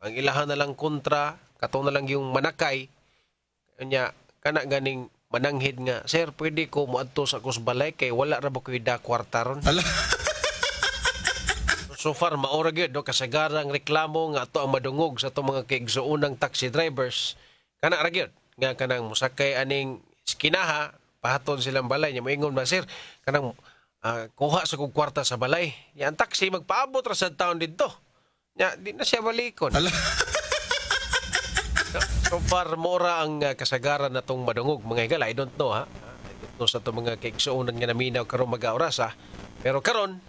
Ang ilahan na lang kontra, katong na lang yung manakay. Kanya, kana ganing mananghid nga, sir, pwede ko muadto sa kusbalay kay wala ra ba ko ida kwartaron. Hala. So far, maura gyud no kasagarang reklamo nga ato ang madungog sa itong mga kaigsuunang taxi drivers. Kana ra gyud nga kanang musakay aning skinaha, pahaton silang balay nya moingon ba sir, kanang kuha sa kog kwarta sa balay. Ya ang taxi magpaabot ra sa taon didto. Nya di na siya balikon. So far, maura ang kasagaran natong madungog mga igala. I don't know ha. I don't know sa itong mga kaigsuunan nga naminaw karong mag-aoras ha. Pero karon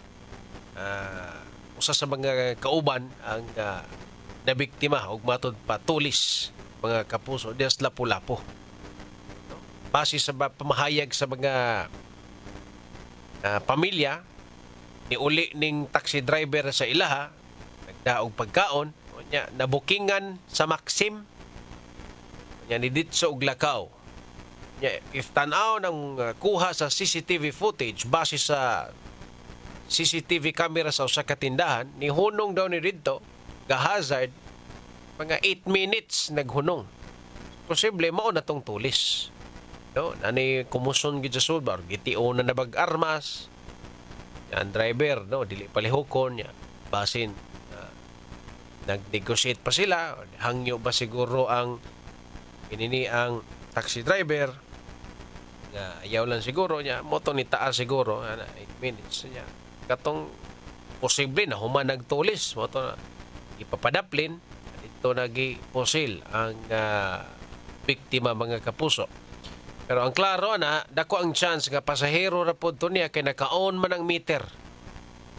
usa sa mga kauban ang nabiktima og matod patulis mga kapuso diya sa Lapu-Lapu. Base sa pamahayag sa mga pamilya ni uli ning taxi driver sa ilaha nagdaog pagkaon nya nabukingan sa Maxim nya ni ditso og lakaw nya if tan-aw nang kuha sa CCTV footage base sa CCTV camera sa usa ka tindahan ni hunong daw ni didto ga-hazard mga 8 minutes naghunong. Posible mao na tong tulis. No, ani kumuson gid sa sulbar, gitio na nabag armas. Yan driver no dili palihokon niya. Basin nag-negotiate pa sila, hangyo ba siguro ang inini ang taxi driver nga ayaw lang siguro niya moto ni taas siguro 8 minutes niya. Katong posible na human nagtulis mo to ipapadaplin ito nagi posil ang biktima mga kapuso. Pero ang klaro na dako ang chance nga pasahero ra pod to niya kay naka-on man ang meter.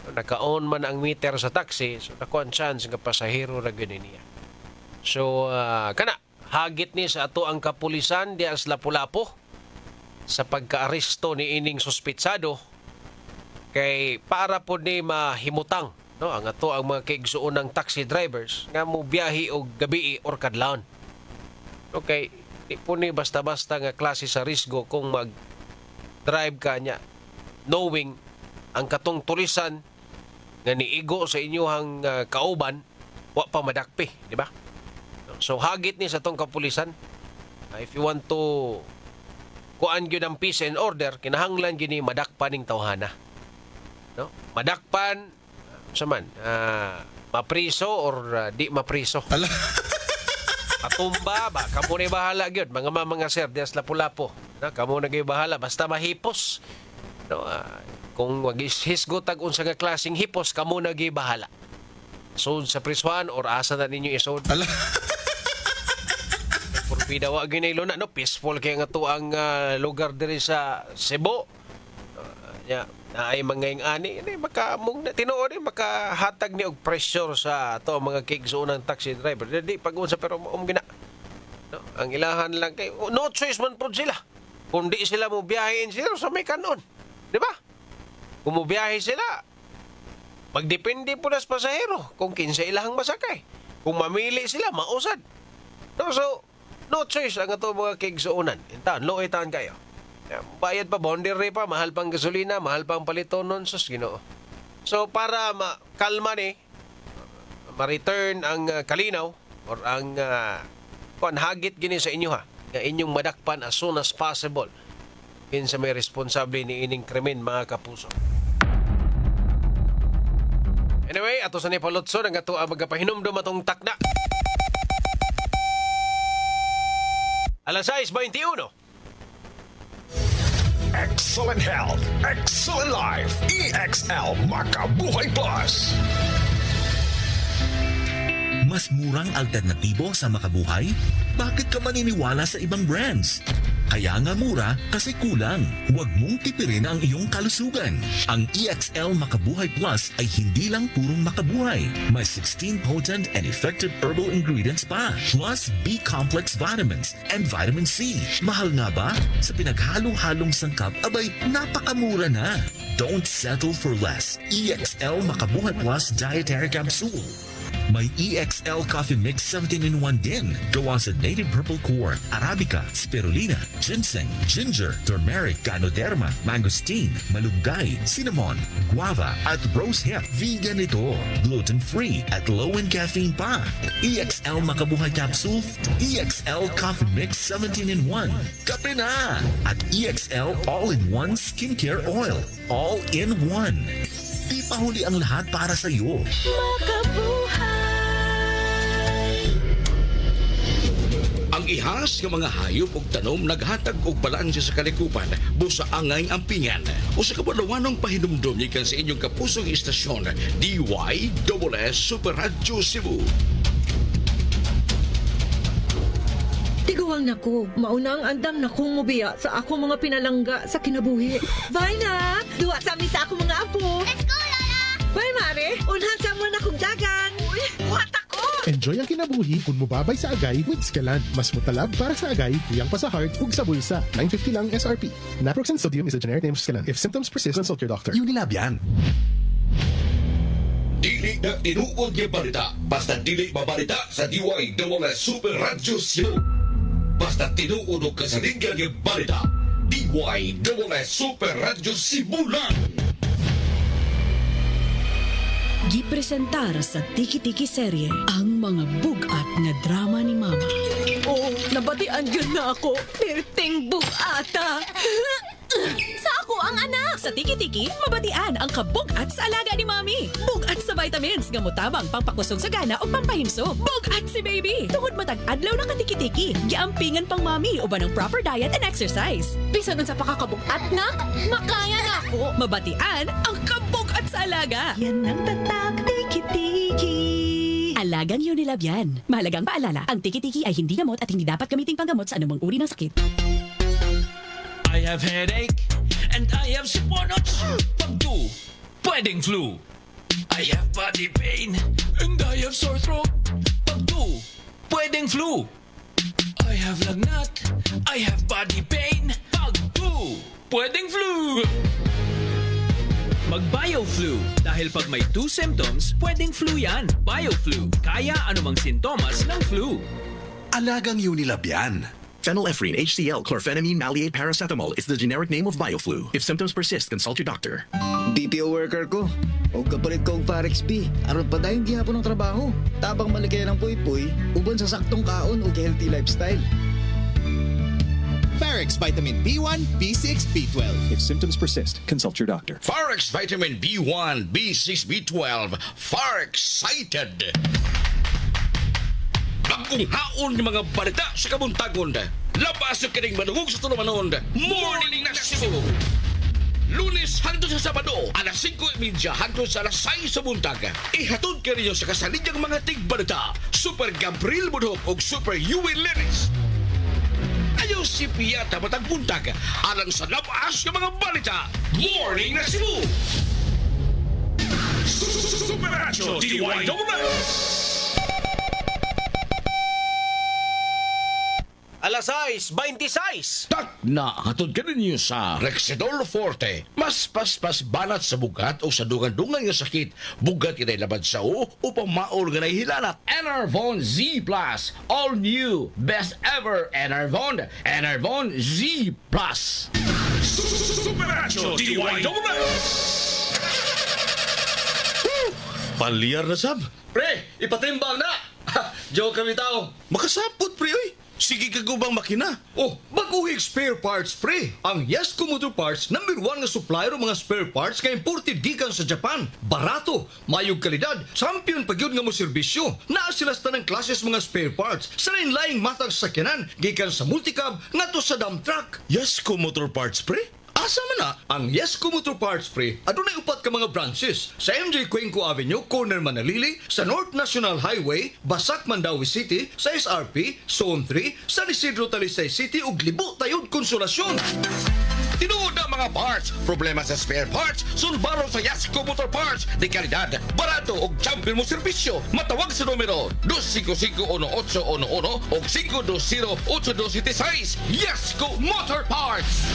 Naka-on man ang meter sa taxi, so dako ang chance nga pasahero ra gyud niya. So kana hagit ni sa ato ang kapulisan diya sa Lapu-Lapu sa pagkaaresto ni ining suspitsado kay para po ni mahimutang no ang ato ang mga kaigsuonang taxi drivers nga mo biyahe og gabi or kadlawon. Okay, di po ni basta-basta nga klase sa risgo kung mag-drive ka niya knowing ang katong tulisan nga niigo sa inyong kauban wa pa madakpi, di ba? So hagit ni sa tong kapulisan if you want to kuan gyud ang peace and order kinahanglan gyud ni madakpan ning tawhana. No? Madakpan saman mapriso or di mapriso. Matumba ba kamo ni bahala gyud mga sir dias Lapu-Lapu. No? Kamo na gyud bahala basta mahipos. No, kung wag-hisgotag unsa nga klaseng hipos, kamo na gibahala. So sa prisuhan or asa na ninyo isod? Purpida wa ginaylo na, no? Peaceful kaya nga to ang lugar diri sa Cebu. Na ay mga ani makamong tinuod makahatag ni og pressure sa to mga kigsuunang taxi driver. Di pag-unsa pero gina. No, ang ilahan lang kay no choice man pud sila. Kung di sila mo biyahin sila sa may kanon. Di ba? Kung mo biyahe sila, magdepende po nas pasahero kung kinsa ilahang masakay. Kung mamili sila, mausad. No, so, no choice ang ato mga kigsuunan. Intan, loitan kayo. Bayad pa, boundary pa, mahal pang gasolina, mahal pang paliton nun, sus, Ginoo. So, para kalma ni, ma-return ang kalinaw, or ang hagit gini sa inyo ha, nga inyong madakpan as soon as possible. Kinsa may responsable ni ining krimen, mga kapuso. Anyway, ato sa nipalutso, ang ato ang magapahinumdum atong takna. Alas 6:21. Excellent health, excellent life. EXL Makabuhay Plus. Mas murang alternatibo sa Makabuhay? Bakit ka maniniwala sa ibang brands? Kaya nga mura kasi kulang. Huwag mong tipirin ang iyong kalusugan. Ang EXL Makabuhay Plus ay hindi lang purong makabuhay. May 16 potent and effective herbal ingredients pa. Plus B-complex vitamins and vitamin C. Mahal nga ba? Sa pinaghalo-halong sangkap, abay, napakamura na. Don't settle for less. EXL Makabuhay Plus Dietary Capsule. May EXL Coffee Mix 17-in-1 din. Gawa sa native purple corn, arabica, spirulina, ginseng, ginger, turmeric, ganoderma, mangosteen, malunggay, cinnamon, guava, at rose hip. Vegan ito. Gluten-free at low in caffeine pa. EXL Makabuhay Capsule, EXL Coffee Mix 17-in-1. Kape na! At EXL All-in-One Skincare Oil. All-in-One. Di pa huli ang lahat para sa iyo. Makabuhay! Ang ihas ng mga hayop ug tanom naghatag og balanse sa kalikupan busa angay ampingan o sa kabulawanong pahinumdum gikan sa inyong kapusong istasyon DYSS Super Radio Cebu. Tiguang nako, mauna ang andam na kong mubiya sa ako mga pinalangga sa kinabuhi. Vina, duwa sa amin sa ako mga apo. Let's go, Lola! Bye, Mare. Unhan sa mo na kong dagan. Uy, what ako? Enjoy ang kinabuhi kung mubabay sa agay with Scalan. Mas mutalab para sa agay, tuyang pa sa heart, ug sa bulsa. 950 lang SRP. Naproxen sodium is a generic name of Scalan. If symptoms persist, consult your doctor. Unilab yan. Dili na tinuod yung balita. Basta dili mabalita sa DYSS Super Radio Cebu. Basta tinuod ka sa linggan yung balita. DYSS Super Radio Cebu lang. Gipresentar sa Tiki-Tiki serye ang mga bugat nga drama ni Mama. Oo, nabatian yun na ako. Perting bugata. Sa ako ang anak! Sa Tiki-Tiki, mabatian ang kabugat sa alaga ni Mami. Bugat sa vitamins, gamutabang pangpakusog sa gana o pampahinso. Bugat si baby! Tungod matag adlaw ng Tiki-Tiki, giampingan pang Mami uban ng proper diet and exercise. Bisan nun sa pakakabugat na, makaya na ako. Mabatian ang kabugat sa alaga. Yan ang tatak Tiki-Tiki. Alagang Unilab yan. Mahalagang paalala, ang Tiki-Tiki ay hindi gamot at hindi dapat gamiting panggamot sa anumang uri ng sakit. I have headache and I have siponots. Pagdu, pwedeng flu. I have body pain and I have sore throat. Pagdu, pwedeng flu. I have lagnat, I have body pain. Pagdu, pwedeng flu. Mag-BioFlu. Dahil pag may 2 symptoms, pwedeng flu yan. BioFlu. Kaya anumang sintomas ng flu. Alagang Unilab yan. Phenylephrine, HCl, chlorphenamine, maleate, paracetamol is the generic name of BioFlu. If symptoms persist, consult your doctor. BPO worker ko. O kapalit ko og Parex B. Aron pa dahil gihapon ng trabaho. Tabang maligay ng puy-puy, uban sa saktong kaon o healthy lifestyle. Parex Vitamin B1, B6, B12. If symptoms persist, consult your doctor. Parex Vitamin B1, B6, B12. Far-excited! Bagong haon ng mga balita sa kabuntagon. Labas yung kining manungog sa tulumanon. Morning na Cebu! Lunes hangtod sa Sabado, alas 5:30 hangtod sa alas 6 sa buntag. Ihatod ka ninyo sa kasaligyang mga tigbalita, Super Gabriel Budhok o Super Yui Lenis. Ayaw si Piyata matag buntag, alang sa labas ng mga balita, Morning na Cebu! Superacho DYWS! Alas 6:26. Tak na hatod ka ninyo sa Rexidol Forte. Mas paspas banat sa bugat o sa dungan-dungan nga sakit. Bugat kita'y labad sa upang maol nga nahihilanat. Enervon Z+. All new. Best ever Enervon. Enervon Z+. Superacho DYWS! Palyar na, Sab. Pre, ipatimbang na! Joke kami tao. Makasapot, pre, oy. Sige ka gubang makina. Oh, baguhig spare parts, pre. Ang Yasco Motor Parts, #1 nga supplier ng mga spare parts nga imported gikan sa Japan. Barato, mayog kalidad, champion pagyud nga mo serbisyo. Naa sila sa tanang klases mga spare parts sa lain-laing matang sakyanan, gikan sa multicab ngadto sa dump truck. Yasco Motor Parts, pre? Asa man na? Ang Yesco Motor Parts, pre, adunay upat ka mga branches sa MJ Cuenco Avenue, corner Manalili, sa North National Highway, Basak, Mandawi City, sa SRP, Zone 3, San Isidro, Talisay City, ug Libo, Tayod, Konsolasyon. Tinuod na mga parts, problema sa spare parts, sulbaro sa Yasco Motor Parts, de kalidad, barato ug champion mo serbisyo. Matawag sa numero 255-1811 o 520-8276. Yasco Motor Parts!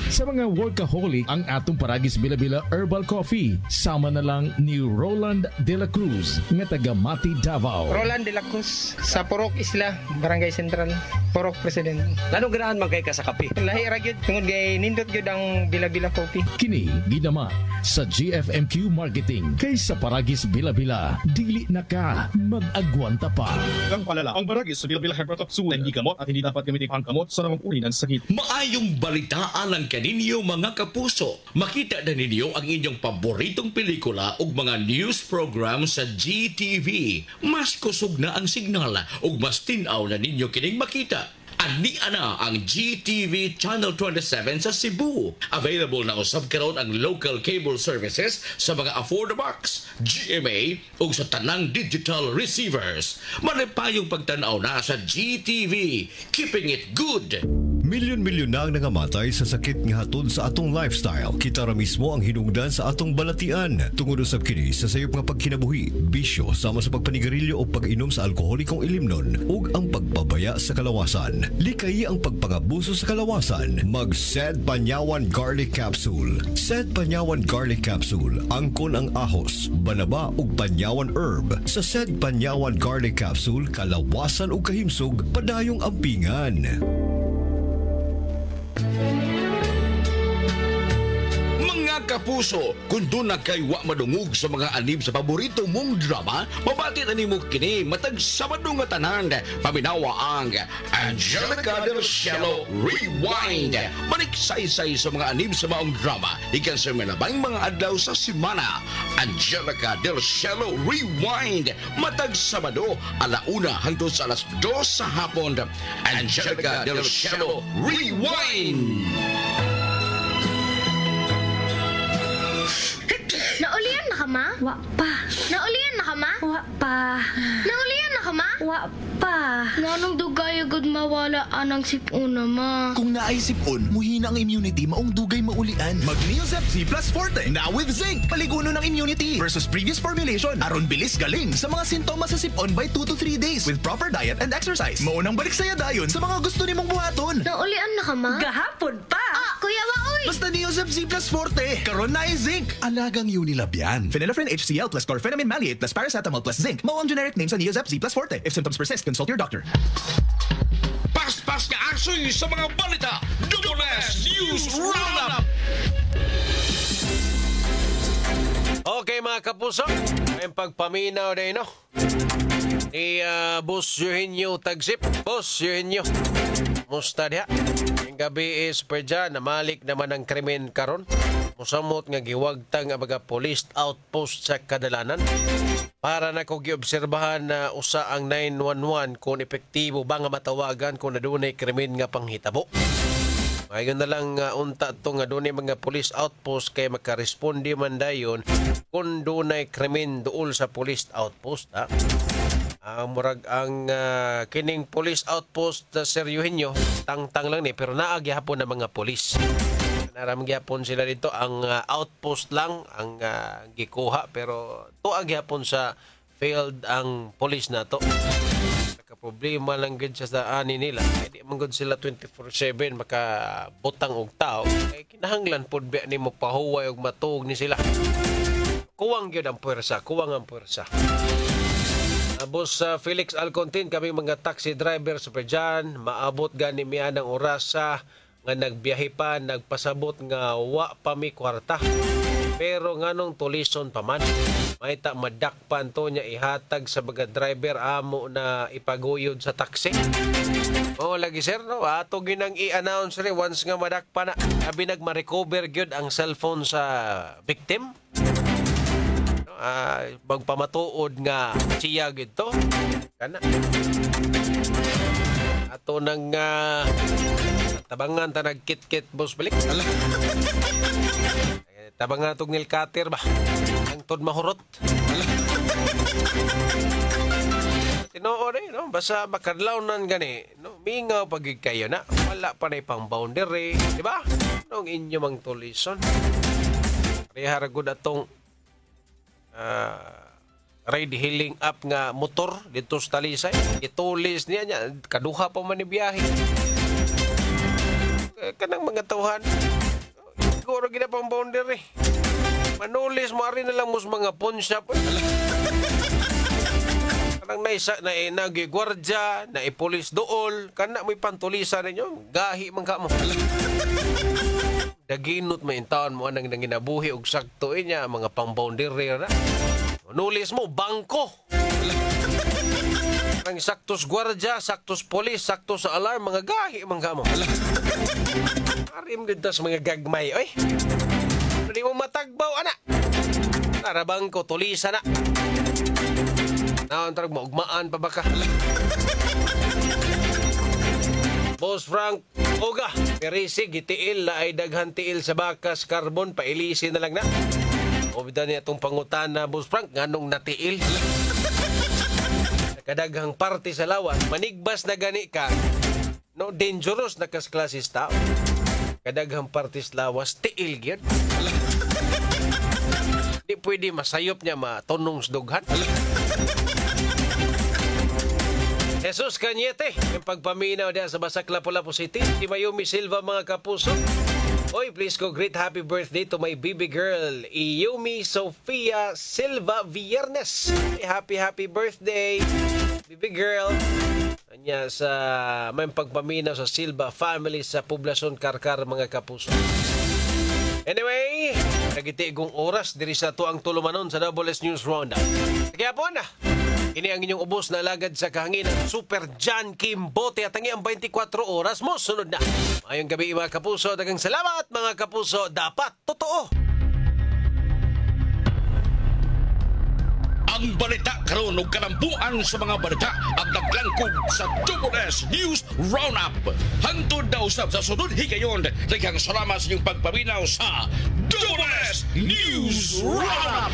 Sa mga workaholic, ang atong Paragis Bila-Bila Herbal Coffee. Sama na lang ni Roland De La Cruz, nga taga Mati, Davao. Roland De La Cruz, sa Purok Isla, Barangay Central, Purok President. Lalo ganahan man kay ka sa kape? Lahi ra gyud tungod kay nindot gyud ang Bila-Bila Coffee. Kini ginama sa GFMQ Marketing. Kay sa Paragis Bila-Bila, dili na ka mag-agwanta pa. Ang palala, ang Paragis Bila-Bila Herbal Capsule hindi gamot at hindi dapat gamitin pangkamot sa namang uri ng sakit. Maayong balitaan lang kaninyo mga kapuso. Makita na ninyo ang inyong paboritong pelikula ug mga news program sa GTV. Mas kusog na ang signal ug mas tinaw na ninyo kining makita. Ani ana ang GTV Channel 27 sa Cebu. Available na usab karon ang local cable services sa mga AffordaBox, GMA ug sa tanang digital receivers. Manipayong pagtan-aw na sa GTV. Keeping it good. Milyon-milyon na ang nangamatay sa sakit nga hatod sa atong lifestyle. Kita ra mismo ang hinungdan sa atong balatian. Tungod usab kini sa sayop nga pagkinabuhi, bisyo sama sa pagpanigarilyo o pag-inom sa alkoholikong ilimnon ug ang pagbabaya sa kalawasan. Likayi ang pagpangabuso sa kalawasan. Mag-Sed Panyawan Garlic Capsule. Sed Panyawan Garlic Capsule. Angkon ang ahos, banaba ug panyawan herb. Sa Sed Panyawan Garlic Capsule, kalawasan ug kahimsog padayong ampingan. Mga kapuso, kung doon na kay wa madungog sa mga anib sa paborito mong drama, mabati na nimo kini matag Sabado nga tanan. Paminawa ang Angelica Del Cielo Rewind. Maniksaysay sa mga anib sa maong drama ikan sa manabang mga adlaw sa semana. Angelica Del Cielo Rewind matag Sabado 1:00 hangtod sa 2:00 sa hapon. Angelica Del Cielo Rewind. Naulian na ka, ma? Wa pa. Naulian na ka, ma? Wa pa. Naulian na ka, ma? Wa pa. Nanong dugay agad mawala anang sipon na, ma? Kung naay sipon, muhina ang immunity maong dugay maulian. Mag-Neosep Z Plus Forte, now with zinc. Paliguno ng immunity versus previous formulation. Aron bilis galing sa mga sintomas sa sipon by 2 to 3 days with proper diet and exercise. Maunang balik saya dayon sa mga gusto nimong buhaton. Naulian na ka, ma? Gahapon pa. Kuya Waoy! Basta Neosep Z Plus Forte. Karon na ay zinc. Alagang Unilabian. Phenylephrine HCl plus chlorpheniramine maleate plus paracetamol plus zinc. Mao ang generic name sa Neosep Z Plus Forte. If symptoms persist, consult your doctor. Pas-pas na asoy sa mga balita. Double S News Roundup. Okay mga kapuso, may pagpaminaw na ino. Boss Eugenio Tagsip. Boss Eugenio, musta diha? Ang gabi is per dyan, namalik naman ang krimen karon. Musamot nga giwagtang ang mga police outpost sa kadalanan. Para na kong giobserbahan na usa ang 911 kung epektibo ba nga matawagan kung nadunay krimen nga panghitabo. Ayun na lang unta to nga doon mga police outpost kay makaresponde man dayon kung doon ay krimen dool sa police outpost. Murag ang kining police outpost Sir Eugenio, tang-tang lang ni pero naagyapon na mga police. Naramgyapon sila dito ang outpost lang ang gikuha pero tuagyapon sa field ang police na to. Problema lang gid sa ani nila. Hindi man gud sila 24/7 makabutang og tao. Kay kinahanglan pud ba nimo pahuway og matuog ni sila. Kuwang gyud ang puwersa, kuwang ang puwersa. Boss Felix Alcontin, kami mga taxi driver sa Perjan, maabot gani miya ng oras nga nagbiyahe pa, nagpasabot nga wa pa mi kwarta. Pero nganong tulison pa man. May madakpan to niya ihatag sa mga driver amo na ipaguyod sa taxi. Lagi sir, no? Ato ginang i-announce rin once nga madakpan na. Abi nagma-recover gyud ang cellphone sa victim. Magpamatuod nga siya gito. Kana. Ato nang tabangan ta nagkit-kit boss balik. Tabangan tong nilkater ba? Ang tod mahurot. Tinoo rin, no? Basta makadlawnan gani, no? Mingaw pagig kayo na. Wala pa na ipang boundary, di ba? Nung inyo mang tulison. Riharagod atong ride healing up nga motor dito sa Talisay. Itulis niya, kaduha pa man ni biyahe. Kanang mga tawhan. Siguro ginapang boundary. Manulis mo rin na lang mo mga pawn shop. Kanang nagigwardya, naipulis dool, kana may pantulisan ninyo, gahi man ka mo. Daginot may taon mo anang nanginabuhi og sakto niya, mga pang-boundary na. Manulis mo, bangko. Kanang saktos gwardya, saktos polis, saktos alarm, mga gahi man ka mo. Arim gud tas mga gagmay, oy. Hindi mo matagbaw, anak. Narabang ko, tulisa na. Naantarag mo, ugmaan pa baka. Boss Frank Oga, perisi, gitiil, ay daghan tiil sa bakas, carbon, pailisin na lang na. Obida niya itong pangutan na, Boss Frank, nganong natiil. Kadaghang party sa lawas, manigbas na gani ka, no, dangerous na kas-klasis tao. Kadaghang party sa lawas, tiil gyud. Di pwede masayop niya matunong sa dughan. Jesus Cañete, yung pagpaminaw diya sa Basak Lapu-Lapu City, si Mayumi Silva mga kapuso. Oy, please go great happy birthday to my baby girl, Iyumi Sofia Silva Viernes. Happy birthday, baby girl. Anya sa may pagpaminaw sa Silva family sa Poblacion Karkar mga kapuso. Anyway, nagitigong oras diri sa tuang tulumanon sa Double S News Roundup. Kaya po na, ini ang inyong ubos na lagad sa kahanginan, Super John Kimbote at ang 24 oras mo sunod na. Mayong gabi mga kapuso, dagang salamat mga kapuso, dapat totoo. Ang balita karon ug kalambuan sa mga balita ang naglangkog sa Double S News Roundup. Hantod na usab sa sunod higayon. Daghang salamat sa inyong pagpaminaw sa Double S News Roundup.